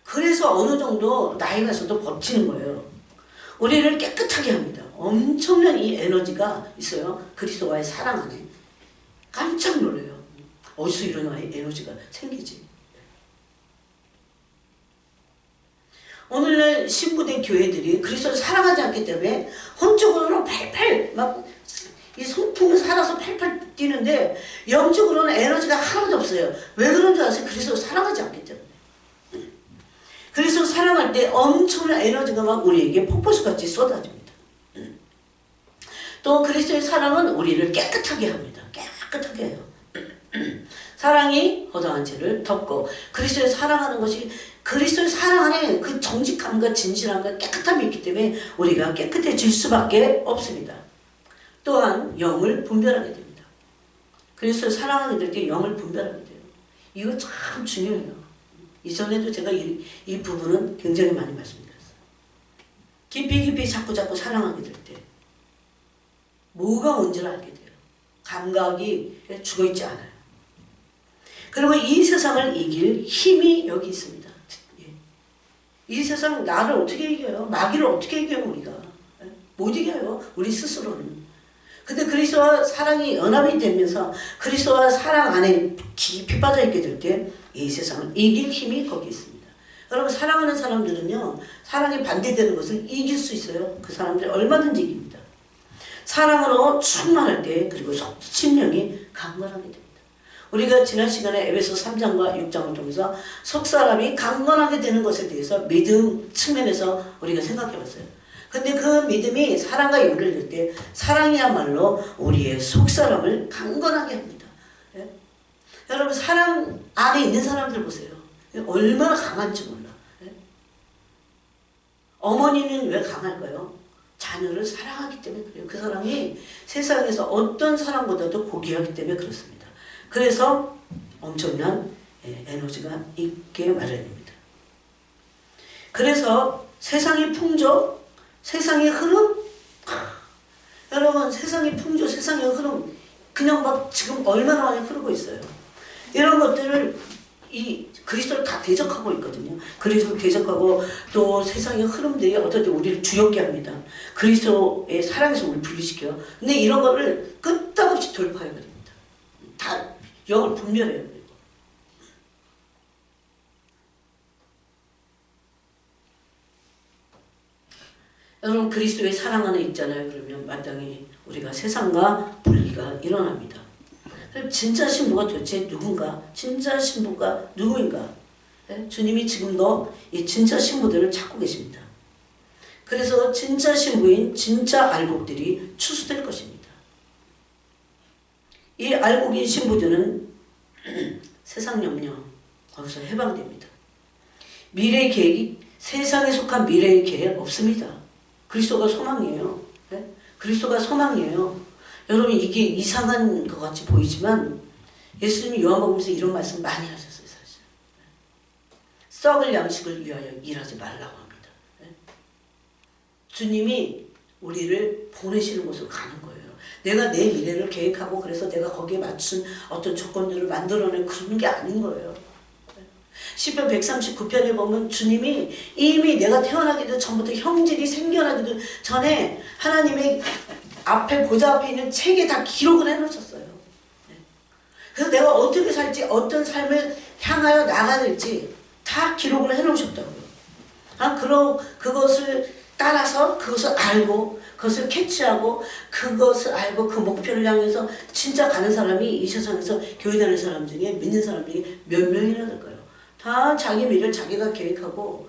그래서 어느 정도 나이가 있어도 버티는 거예요. 우리를 깨끗하게 합니다. 엄청난 이 에너지가 있어요. 그리스도와의 사랑 안에. 깜짝 놀라요. 어디서 이런 에너지가 생기지? 오늘날 신부된 교회들이 그리스도를 사랑하지 않기 때문에 혼적으로는 팔팔 막 이 성품을 살아서 팔팔 뛰는데 영적으로는 에너지가 하나도 없어요. 왜 그런 줄 아세요? 그리스도를 사랑하지 않기 때문에. 그리스도를 사랑할 때 엄청난 에너지가 막 우리에게 폭포수같이 쏟아집니다. 또 그리스도의 사랑은 우리를 깨끗하게 합니다. 깨끗하게 해요. 사랑이 허다한 죄를 덮고 그리스도를 사랑하는 것이 그리스도의 사랑 안에 그 정직함과 진실함과 깨끗함이 있기 때문에 우리가 깨끗해질 수밖에 없습니다. 또한 영을 분별하게 됩니다. 그리스도를 사랑하게 될 때 영을 분별하게 돼요. 이거 참 중요해요. 이전에도 제가 이 부분은 굉장히 많이 말씀드렸어요. 깊이 자꾸 사랑하게 될 때 뭐가 뭔지를 알게 돼요. 감각이 죽어있지 않아요. 그리고 이 세상을 이길 힘이 여기 있습니다. 이 세상 나를 어떻게 이겨요? 마귀를 어떻게 이겨요 우리가? 못 이겨요. 우리 스스로는. 근데 그리스도와 사랑이 연합이 되면서 그리스도와 사랑 안에 깊이 빠져있게 될 때 이 세상을 이길 힘이 거기 있습니다. 여러분 사랑하는 사람들은요. 사랑에 반대되는 것을 이길 수 있어요. 그 사람들이 얼마든지 이깁니다. 사랑으로 충만할 때 그리고 심령이 강건하게 됩니다. 우리가 지난 시간에 에베소 3장과 6장을 통해서 속사람이 강건하게 되는 것에 대해서 믿음 측면에서 우리가 생각해 봤어요. 근데 그 믿음이 사랑과 연결될 때 사랑이야말로 우리의 속사람을 강건하게 합니다. 예? 여러분 사랑 안에 있는 사람들 보세요. 얼마나 강한지 몰라. 예? 어머니는 왜 강할까요? 자녀를 사랑하기 때문에 그래요. 그 사랑이 세상에서 어떤 사랑보다도 고귀하기 때문에 그렇습니다. 그래서 엄청난 에너지가 있게 마련입니다. 그래서 세상의 풍조, 세상의 흐름, 여러분 세상의 풍조, 세상의 흐름 그냥 막 지금 얼마나 많이 흐르고 있어요. 이런 것들을 이 그리스도를 다 대적하고 있거든요. 그리스도를 대적하고 또 세상의 흐름들이 어떨 때 우리를 두렵게 합니다. 그리스도의 사랑에서 우리를 분리시켜요. 근데 이런 거를 끄떡없이 돌파해야 됩니다. 다 영을 분별해요. 여러분 그리스도의 사랑 안에 있잖아요. 그러면 마땅히 우리가 세상과 분리가 일어납니다. 그럼 진짜 신부가 도대체 누군가? 진짜 신부가 누구인가? 주님이 지금도 이 진짜 신부들을 찾고 계십니다. 그래서 진짜 신부인 진짜 알곡들이 추수될 것입니다. 이 알곡인 신부들은 세상 염려 거기서 해방됩니다. 미래의 계획이 세상에 속한 미래의 계획 없습니다. 그리스도가 소망이에요. 네? 그리스도가 소망이에요. 여러분 이게 이상한 것 같이 보이지만 예수님이 요한복음에서 이런 말씀 많이 하셨어요. 사실. 썩을 양식을 위하여 일하지 말라고 합니다. 네? 주님이 우리를 보내시는 곳으로 가는 거예요. 내가 내 미래를 계획하고 그래서 내가 거기에 맞춘 어떤 조건들을 만들어내 그런 게 아닌 거예요. 시편 139편에 보면 주님이 이미 내가 태어나기도 전부터 형질이 생겨나기도 전에 하나님의 앞에 보좌 앞에 있는 책에 다 기록을 해놓으셨어요. 그래서 내가 어떻게 살지 어떤 삶을 향하여 나가야 될지 다 기록을 해놓으셨다고요. 그것을 따라서 그것을 알고 그것을 캐치하고 그것을 알고 그 목표를 향해서 진짜 가는 사람이 이 세상에서 교회 다니는 사람 중에 믿는 사람 중에 몇 명이나 될까요? 다 자기 미래를 자기가 계획하고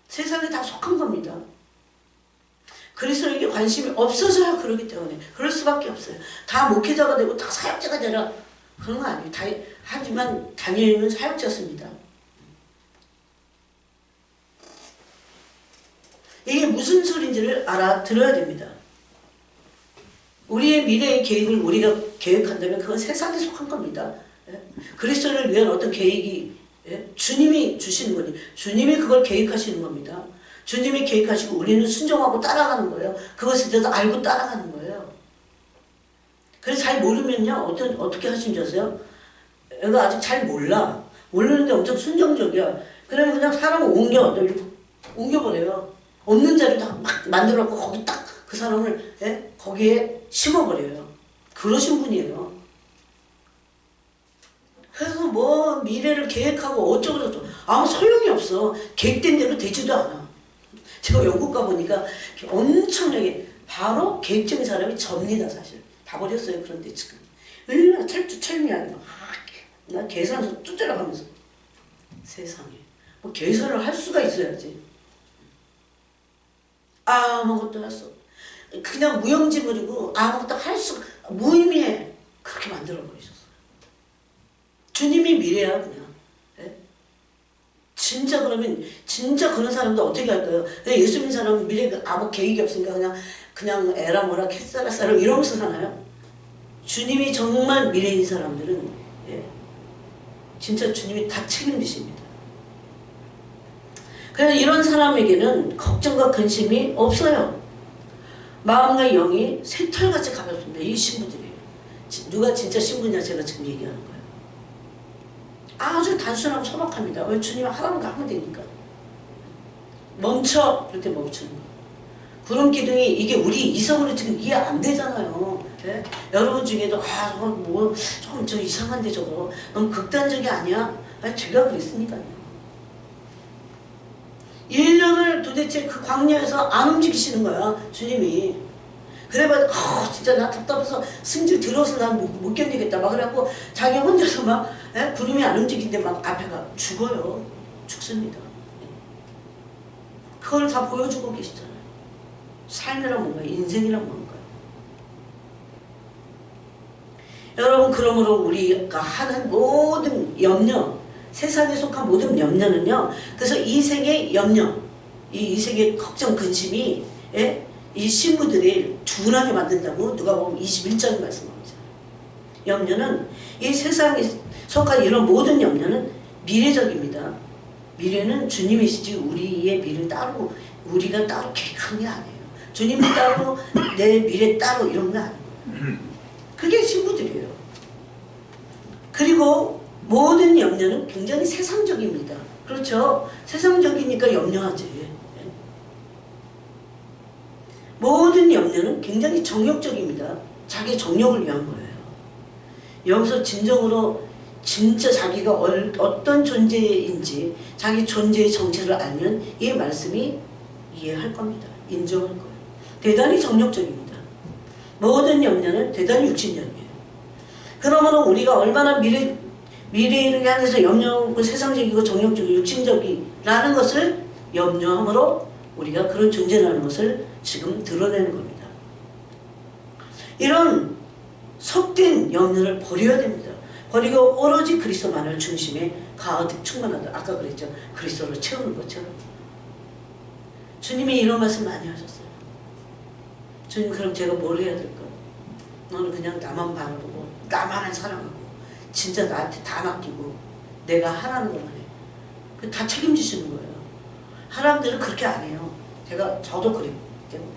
세상에 다 속한 겁니다. 그리스도에게 관심이 없어져야 그러기 때문에 그럴 수밖에 없어요. 다 목회자가 되고 다 사역자가 되라 그런 거 아니에요. 하지만 다니엘은 사역자였습니다. 이게 무슨 소리인지를 알아들어야 됩니다. 우리의 미래의 계획을 우리가 계획한다면 그건 세상에 속한 겁니다. 그리스도를 위한 어떤 계획이 주님이 주시는 거니 주님이 그걸 계획하시는 겁니다. 주님이 계획하시고 우리는 순종하고 따라가는 거예요. 그것에 대해서 알고 따라가는 거예요. 그래서 잘 모르면요, 어떻게 하시는 줄 아세요? 애가 아직 잘 몰라. 모르는데 엄청 순정적이야. 그러면 그냥 사람을 이렇게 옮겨버려요. 없는 자리도 막 만들어갖고 거기 딱 그 사람을 거기에 심어버려요. 그러신 분이에요. 그래서 뭐 미래를 계획하고 어쩌고저쩌고 아무 소용이 없어. 계획된 대로 되지도 않아. 제가 영국 가보니까 엄청나게 바로 계획적인 사람이 접니다. 사실 다 버렸어요. 그런데 지금 얼마나 철두철미하게 나 계산서 쫓아가면서 세상에 뭐 계산을 할 수가 있어야지. 아무것도 할 수 없어. 그냥 무용지물이고 아무것도 할 수 무의미해. 그렇게 만들어버리셨어요. 주님이 미래야 그냥. 네? 진짜 그러면 진짜 그런 사람도 어떻게 할까요? 예수 믿는 사람은 미래가 아무 계획이 없으니까 그냥 에라 뭐라 캐싸라 싸라 이러면서 사나요? 주님이 정말 미래인 사람들은 진짜 주님이 다 책임지십니다. 그래서 이런 사람에게는 걱정과 근심이 없어요. 마음과 영이 새털같이 가볍습니다. 이 신부들이에요. 누가 진짜 신부냐 제가 지금 얘기하는 거예요. 아주 단순하고 소박합니다. 왜 주님 하라는 거 하면 되니까. 멈춰! 그럴 때 멈추는 거예요. 구름 기둥이 이게 우리 이성으로 지금 이해 안 되잖아요. 네? 여러분 중에도 조금 저 이상한데 저거 너무 극단적이 아니야? 아니 제가 그랬으니까요. 1년을 도대체 그 광야에서 안 움직이시는 거야 주님이. 그래봐 진짜 나 답답해서 승질 들어서 난 못 견디겠다 막 그래갖고 자기 혼자서 막 구름이 안 움직이는데 막 앞에가 죽어요. 죽습니다. 그걸 다 보여주고 계시잖아요. 삶이란 뭔가요? 인생이란 뭔가요? 여러분 그러므로 우리가 하는 모든 염려, 세상에 속한 모든 염려는요. 그래서 이 세계의 염려, 이 세계의 걱정, 근심이 이 신부들을 둔하게 만든다고 누가복음 21장에 말씀합니다. 염려는 이 세상에 속한 이런 모든 염려는 미래적입니다. 미래는 주님이시지 우리의 미래를 따로 우리가 따로 계획한 게 아니에요. 주님이 따로 내 미래 따로 이런 게 아니에요. 그게 신부들이에요. 그리고 모든 염려는 굉장히 세상적입니다. 그렇죠? 세상적이니까 염려하지. 모든 염려는 굉장히 정욕적입니다. 자기 정욕을 위한 거예요. 여기서 진정으로 진짜 자기가 어떤 존재인지 자기 존재의 정체를 알면 이 말씀이 이해할 겁니다. 인정할 거예요. 대단히 정욕적입니다. 모든 염려는 대단히 육신적이에요. 그러므로 우리가 얼마나 미래를 향해서 염려하고 세상적이고 정욕적이고 육신적이라는 것을 염려함으로 우리가 그런 존재라는 것을 지금 드러내는 겁니다. 이런 속된 염려를 버려야 됩니다. 버리고 오로지 그리스도만을 중심에 가득 충만하다. 아까 그랬죠. 그리스도로 채우는 것처럼. 주님이 이런 말씀 많이 하셨어요. 주님 그럼 제가 뭘 해야 될까? 너는 그냥 나만 바라보고 나만을 사랑하고 진짜 나한테 다 맡기고 내가 하라는 것만 해. 다 책임지시는 거예요. 사람들은 그렇게 안 해요. 저도 그랬기 때문에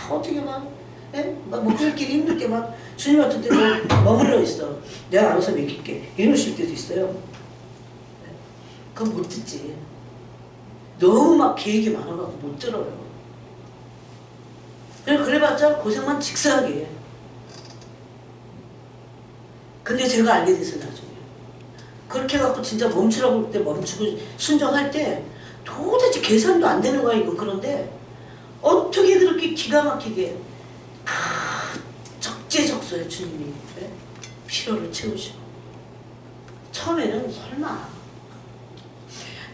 어떻게 막 목줄끼리 힘들게 막 주님 같은 데 머물러 있어. 내가 알아서 맡길게. 이러실 때도 있어요. 그건 못 듣지. 너무 막 계획이 많아가지고 못 들어요. 그래봤자 고생만 직사하게 해. 근데 제가 알게 됐어요 나중에. 그렇게 해갖고 진짜 멈추라고 할 때 멈추고 순종할 때 도대체 계산도 안 되는 거야 이거. 그런데 어떻게 그렇게 기가 막히게 적재적소에 주님이 필요를 채우시고. 처음에는 설마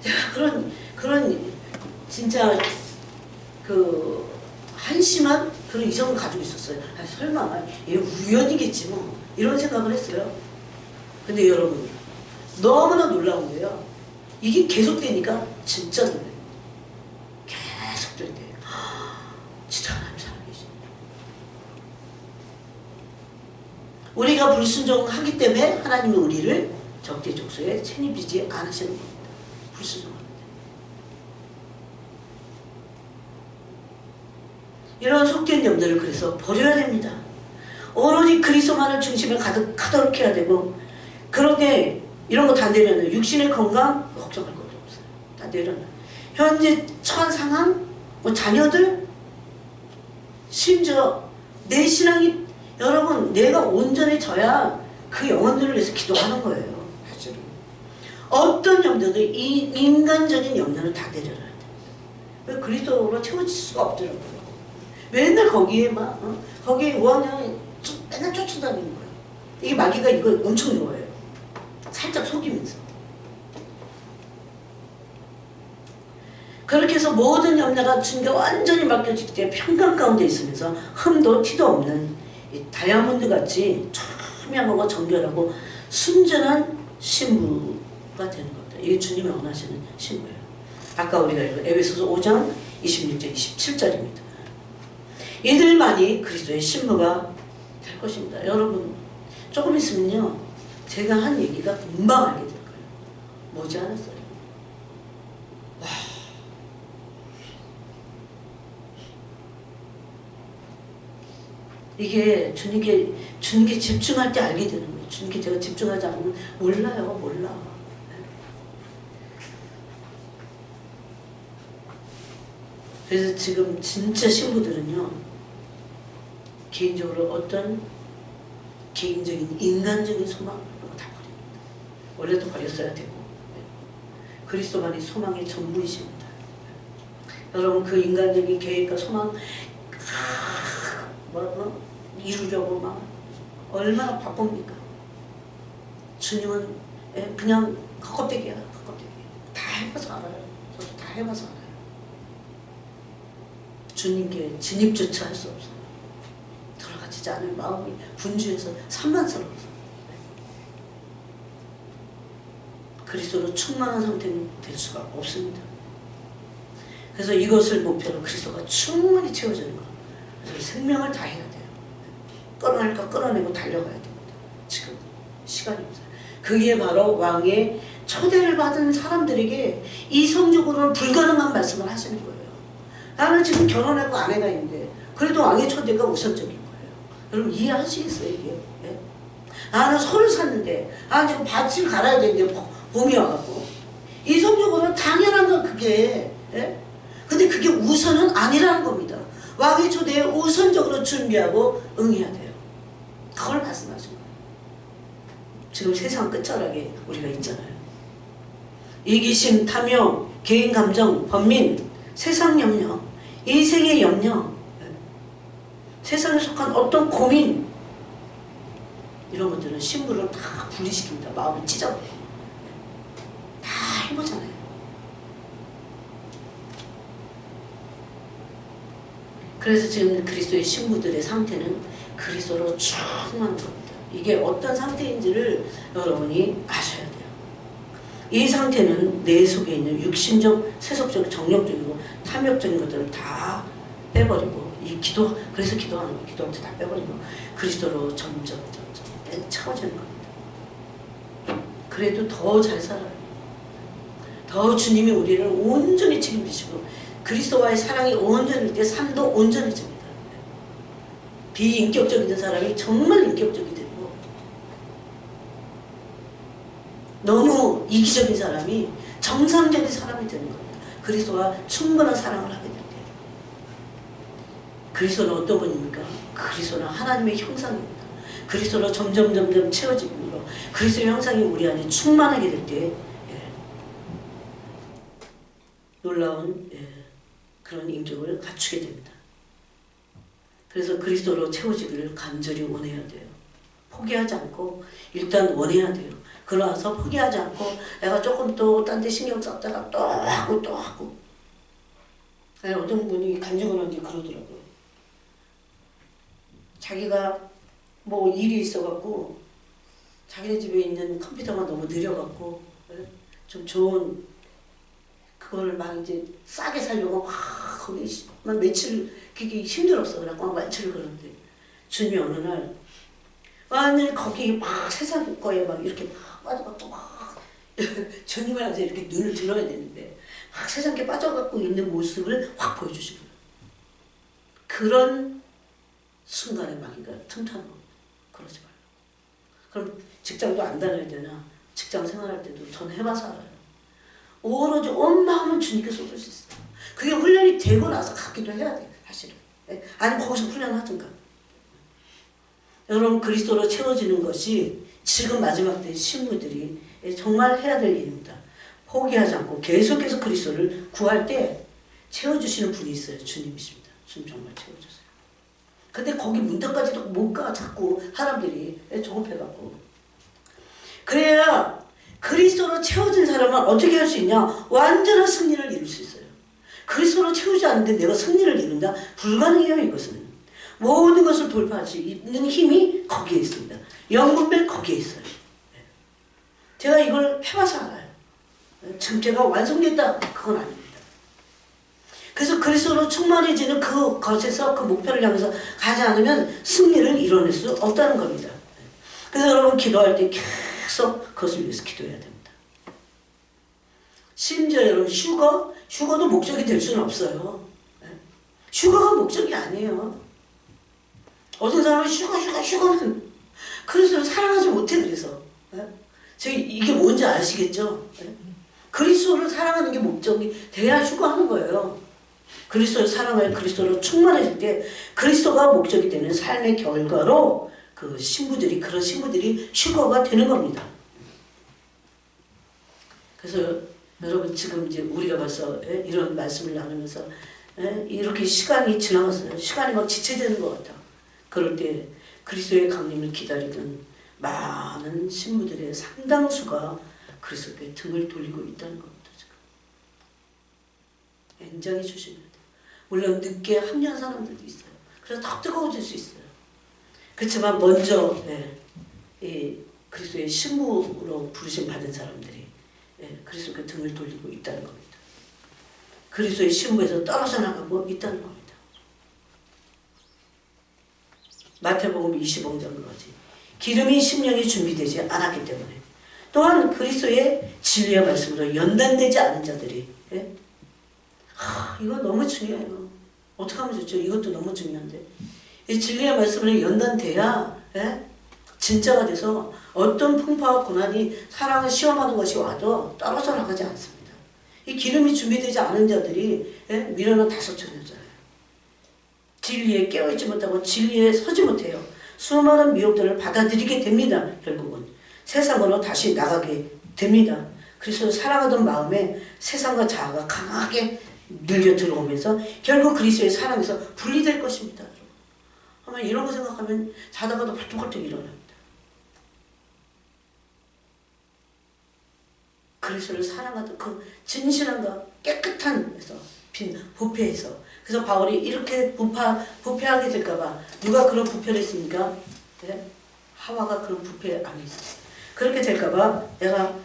제가 그런 진짜 그 한심한 그런 이성을 가지고 있었어요. 설마 얘 우연이겠지 뭐 이런 생각을 했어요. 근데 여러분 너무나 놀라운 거예요. 이게 계속되니까 진짜 놀라요. 계속 될 때 진짜 하나님 살아계시네. 우리가 불순종하기 때문에 하나님은 우리를 적재적소에 책임지지 않으시는 겁니다. 불순종합니다. 이런 속된 염려를 그래서 버려야 됩니다. 오로지 그리스도만을 중심에 가득하도록 해야 되고, 그렇게 이런 거 다 되면 육신의 건강 걱정할 것도 없어요. 다 내려놔. 현재 처한 상황, 뭐 자녀들, 심지어 내 신앙이, 여러분, 내가 온전해져야 그 영혼들을 위해서 기도하는 거예요. 사실은. 어떤 염려도 이 인간적인 염려는 다 내려놔야 돼. 왜 그리스도로 채워질 수가 없더라고요. 맨날 거기에 막 거기에 5학년 맨날 쫓아다니는 거예요. 이게 마귀가 이거 엄청 좋아해요. 살짝 속이면서. 그렇게 해서 모든 염려가 주님께 완전히 맡겨질 때 평강 가운데 있으면서 흠도 티도 없는 이 다이아몬드 같이 투명하고 정결하고 순전한 신부가 되는 겁니다. 이게 주님이 원하시는 신부예요. 아까 우리가 읽은 에베소서 5장 26절 27절입니다. 이들만이 그리스도의 신부가 될 것입니다. 여러분, 조금 있으면요, 제가 한 얘기가 금방 알게 될 거예요. 뭐지 않았어요? 와. 이게 주님께 집중할 때 알게 되는 거예요. 주님께 제가 집중하지 않으면 몰라요. 몰라. 그래서 지금 진짜 신부들은요, 개인적으로 어떤 개인적인 인간적인 소망을 다 버립니다. 원래도 버렸어야 되고, 그리스도만이 소망의 전부이십니다. 여러분, 그 인간적인 계획과 소망 이루려고 막 얼마나 바쁩니까? 주님은 그냥 헛되기야. 다 해봐서 알아요. 저도 다 해봐서 알아요. 주님께 진입조차 할 수 없어요. 들어가지 않을 마음이 분주해서 산만스러워서. 그리스도로 충만한 상태는 될 수가 없습니다. 그래서 이것을 목표로 그리스도가 충분히 채워지는 것. 그래서 생명을 다해야 돼요. 끌어낼까 끌어내고 달려가야 됩니다. 지금 시간입니다. 그게 바로 왕의 초대를 받은 사람들에게 이성적으로는 불가능한 말씀을 하시는 거예요. 나는 지금 결혼하고 아내가 있는데 그래도 왕의 초대가 우선적인 거예요. 여러분 이해하시겠어요 이게? 예? 나는 소를 샀는데 지금 밭을 갈아야 되는데 봄이 와갖고 이성적으로는 당연한 건 그게. 예? 근데 그게 우선은 아니라는 겁니다. 왕의 초대에 우선적으로 준비하고 응해야 돼요. 그걸 말씀하신 거예요. 지금 세상 끝자락에 우리가 있잖아요. 이기심, 탐욕, 개인 감정, 번민, 세상 염려, 인생의 염려, 세상에 속한 어떤 고민, 이런 것들은 신부를 다 분리시킵니다. 마음을 찢어버려요. 다 해보잖아요. 그래서 지금 그리스도의 신부들의 상태는 그리스도로 충만한 겁니다. 이게 어떤 상태인지를 여러분이 아셔야 돼요. 이 상태는 내 속에 있는 육신적, 세속적, 정력적이고 탐욕적인 것들을 다 빼버리고 그래서 기도하는 거예요. 기도할 때 다 빼버리고 그리스도로 점점 채워지는 겁니다. 그래도 더 잘 살아요. 더 주님이 우리를 온전히 책임지시고 그리스도와의 사랑이 온전할 때 삶도 온전해집니다. 비인격적인 사람이 정말 인격적이 되고 너무 이기적인 사람이 정상적인 사람이 되는 겁니다. 그리스도와 충분한 사랑을 하게 될 때. 그리스도는 어떤 분입니까? 그리스도는 하나님의 형상입니다. 그리스도로 점점 채워지므로 그리스도의 형상이 우리 안에 충만하게 될 때 놀라운 그런 인격을 갖추게 됩니다. 그래서 그리스도로 채워지기를 간절히 원해야 돼요. 포기하지 않고 일단 원해야 돼요. 그러나서 포기하지 않고 내가 조금 또 딴 데 신경 썼다가 또 하고 어떤 분이 간증하는데 그러더라고요. 자기가 뭐 일이 있어갖고 자기네 집에 있는 컴퓨터가 너무 느려갖고 좀 좋은 그거를 막 이제 싸게 살려고 거기 막 며칠 그게 힘들었어. 그래갖고 막 며칠 그러는데 주님이 어느 날 완전히 거기 막 세상 거에 막 이렇게 막 빠져갖고 막 주님을 앉아 이렇게 눈을 들어야 되는데 막 세상에 빠져갖고 있는 모습을 확 보여주시거든요. 그런 순간에 마귀가 틈타는 겁니다. 그럼 직장도 안 다녀야 되나? 직장 생활할 때도 저는 해봐서 알아요. 오로지 온 마음을 주님께 쏟을 수 있어요. 그게 훈련이 되고 나서 갖기도 해야 돼요. 사실은. 아니 거기서 훈련하든가. 여러분 그리스도로 채워지는 것이 지금 마지막 때 신부들이 정말 해야 될 일입니다. 포기하지 않고 계속해서 그리스도를 구할 때 채워주시는 분이 있어요. 주님이십니다. 주님 정말 채워주세요. 근데 거기 문턱까지도 못 가. 자꾸 사람들이 조급해갖고. 그래야 그리스도로 채워진 사람은 어떻게 할 수 있냐? 완전한 승리를 이룰 수 있어요. 그리스도로 채우지 않는데 내가 승리를 이룬다? 불가능해요. 이것은. 모든 것을 돌파할 수 있는 힘이 거기에 있습니다. 영분별 거기에 있어요. 제가 이걸 해봐서 알아요. 지금 제가 완성됐다? 그건 아닙니다. 그래서 그리스도로 충만해지는 그것에서 그 목표를 향해서 가지 않으면 승리를 이뤄낼 수 없다는 겁니다. 그래서 여러분 기도할 때 계속 그것을 위해서 기도해야 됩니다. 심지어 여러분 휴거도 목적이 될 수는 없어요. 휴거가 목적이 아니에요. 어떤 사람은 휴거는 그리스도를 사랑하지 못해. 그래서 이게 뭔지 아시겠죠? 그리스도를 사랑하는 게 목적이 돼야 휴거하는 거예요. 그리스도를 사랑하여 그리스도로 충만해질 때 그리스도가 목적이 되는 삶의 결과로 그런 신부들이 휴거가 되는 겁니다. 그래서 여러분 지금 이제 우리가 벌써 이런 말씀을 나누면서 이렇게 시간이 지나갔어요. 시간이 막 지체되는 것 같아. 그럴 때 그리스도의 강림을 기다리던 많은 신부들의 상당수가 그리스도께 등을 돌리고 있다는 겁니다. 지금. 굉장히 조심해야 돼요. 물론 늦게 합류한 사람들도 있어요. 그래서 더 뜨거워질 수 있어요. 그렇지만 먼저 이 그리스도의 신부로 부르심 받은 사람들이 그리스도께 등을 돌리고 있다는 겁니다. 그리스도의 신부에서 떨어져 나가고 있다는 겁니다. 마태복음 25장 거지. 기름이 심령이 준비되지 않았기 때문에 또한 그리스도의 진리의 말씀으로 연단되지 않은 자들이 이거 너무 중요해요. 어떻게 하면 좋죠? 이것도 너무 중요한데 이 진리의 말씀으로 연단돼야 진짜가 돼서 어떤 풍파와 고난이 사랑을 시험하는 것이 와도 떨어져 나가지 않습니다. 이 기름이 준비되지 않은 자들이 미련한 다섯천 여자예요. 진리에 깨어있지 못하고 진리에 서지 못해요. 수많은 미혹들을 받아들이게 됩니다. 결국은 세상으로 다시 나가게 됩니다. 그래서 사랑하던 마음에 세상과 자아가 강하게 늘려 들어오면서 결국 그리스도의 사랑에서 분리될 것입니다. 아마 이런 거 생각하면 자다가도 벌떡벌떡 일어납니다. 그리스도를 사랑하던 그 진실함과 깨끗한 에서 빈 부패에서 그래서 바울이 이렇게 부패하게 될까봐 누가 그런 부패를 했습니까? 하와가 그런 부패 안에 있었어요. 그렇게 될까봐 내가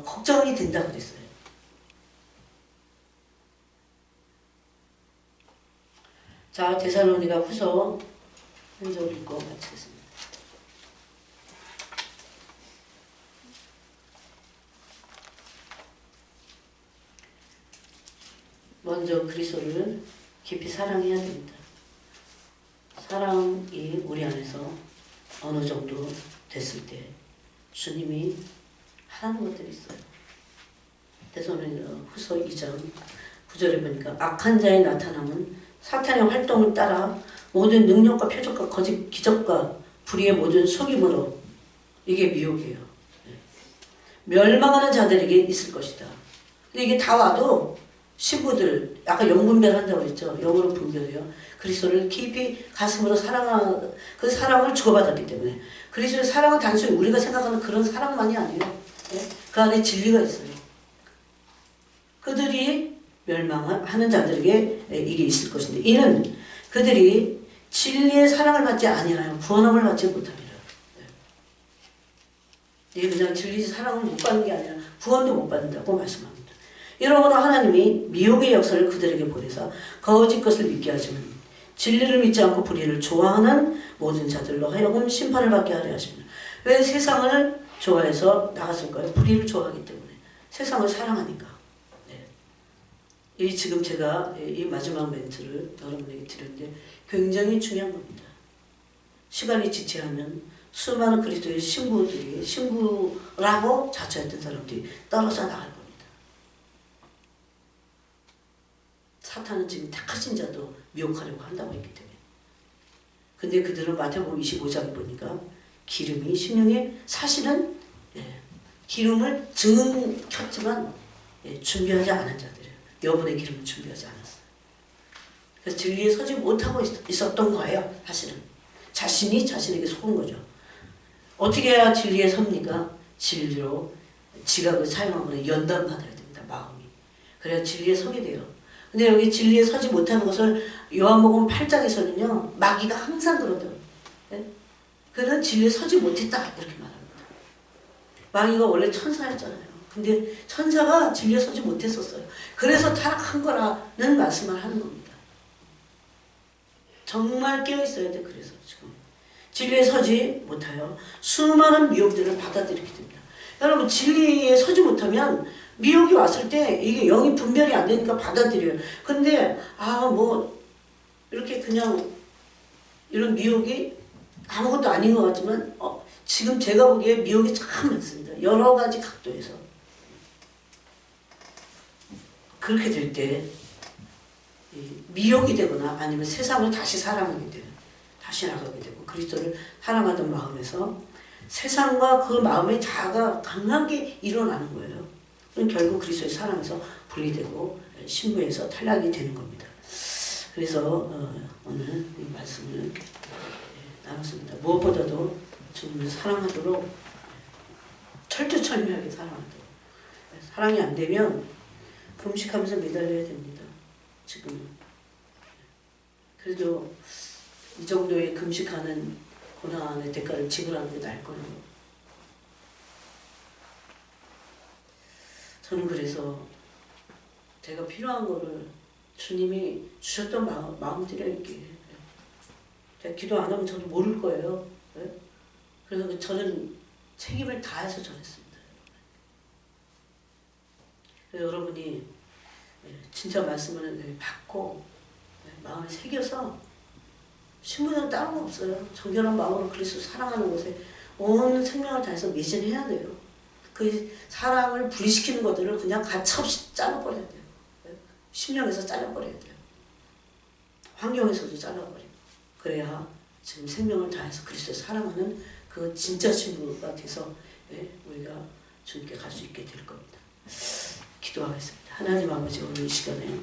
걱정이 된다고 그랬어요. 자, 데살로니가 후서 한 절 읽고 마치겠습니다. 먼저 그리스도를 깊이 사랑해야 됩니다. 사랑이 우리 안에서 어느 정도 됐을 때 주님이 하는 것들이 있어요. 데살로니가 후서 2장 9절에 보니까 악한 자의 나타남은 사탄의 활동을 따라 모든 능력과 표적과 거짓 기적과 불의의 모든 속임으로 이게 미혹이에요. 멸망하는 자들에게 있을 것이다. 근데 이게 다 와도 신부들 아까 영분별한다고 했죠. 영으로 분별해요. 그리스도를 깊이 가슴으로 사랑하는 그 사랑을 주고받았기 때문에 그리스도의 사랑은 단순히 우리가 생각하는 그런 사랑만이 아니에요. 그 안에 진리가 있어요. 그들이 멸망하는 자들에게 이게 있을 것인데 이는 그들이 진리의 사랑을 받지 아니하여 구원함을 받지 못합니다. 이게 그냥 진리의 사랑을 못 받는 게 아니라 구원도 못 받는다고 말씀합니다. 이러므로 하나님이 미혹의 역사를 그들에게 보내서 거짓 것을 믿게 하시면 진리를 믿지 않고 불의를 좋아하는 모든 자들로 하여금 심판을 받게 하려 하십니다. 왜 세상을 좋아해서 나갔을까요? 불의를 좋아하기 때문에. 세상을 사랑하니까. 이 지금 제가 이 마지막 멘트를 여러분에게 드렸는데 굉장히 중요한 겁니다. 시간이 지체하면 수많은 그리스도의 신부라고 자처했던 사람들이 떨어져 나갈 겁니다. 사탄은 지금 택하신 자도 미혹하려고 한다고 했기 때문에. 근데 그들은 마태복음 25장에 보니까 기름이 심령에 사실은 기름을 증은 켰지만 준비하지 않은 자들이에요. 여분의 기름을 준비하지 않았어요. 그래서 진리에 서지 못하고 있었던 거예요. 사실은 자신이 자신에게 속은 거죠. 어떻게 해야 진리에 섭니까? 진리로 지각을 사용하거나 연단받아야 됩니다. 마음이. 그래야 진리에 서게 돼요. 근데 여기 진리에 서지 못하는 것을 요한복음 8장에서는요. 마귀가 항상 그러더라고요. 그는 진리에 서지 못했다 이렇게 말합니다. 마귀가 원래 천사였잖아요. 근데 천사가 진리에 서지 못했었어요. 그래서 타락한 거라는 말씀을 하는 겁니다. 정말 깨어있어야 돼. 그래서 지금 진리에 서지 못하여 수많은 미혹들을 받아들이게 됩니다. 여러분 진리에 서지 못하면 미혹이 왔을 때 이게 영이 분별이 안 되니까 받아들여요. 근데 뭐 이렇게 그냥 이런 미혹이 아무것도 아닌 것 같지만 지금 제가 보기에 미혹이 참 많습니다. 여러 가지 각도에서. 그렇게 될 때 미혹이 되거나 아니면 세상을 다시 사랑하게 되는, 다시 나가게 되고 그리스도를 사랑하던 마음에서 세상과 그 마음의 자아가 강하게 일어나는 거예요. 그럼 결국 그리스도의 사랑에서 분리되고 신부에서 탈락이 되는 겁니다. 그래서 오늘 이 말씀을 나눴습니다. 무엇보다도 주님을 사랑하도록 철두철미하게 사랑하도록. 사랑이 안 되면 금식하면서 매달려야 됩니다. 지금 그래도 이 정도의 금식하는 고난의 대가를 지불하는 게 나을 거예요. 저는 그래서 제가 필요한 거를 주님이 주셨던 마음들이 이렇게 제가 기도 안 하면 저도 모를 거예요. 그래서 저는 책임을 다해서 전했습니다. 그래서 여러분이 진짜 말씀을 받고 마음에 새겨서 신부는 다른 거 없어요. 정결한 마음으로 그리스도 사랑하는 것에 온 생명을 다해서 매진해야 돼요. 그 사랑을 분리시키는 것들을 그냥 가차없이 잘라버려야 돼요. 심령에서 잘라버려야 돼요. 환경에서도 잘라버리고. 그래야 지금 생명을 다해서 그리스도를 사랑하는 그 진짜 신부가 돼서 우리가 주님께 갈 수 있게 될 겁니다. 기도하겠습니다. 하나님 아버지, 오늘 이 시간에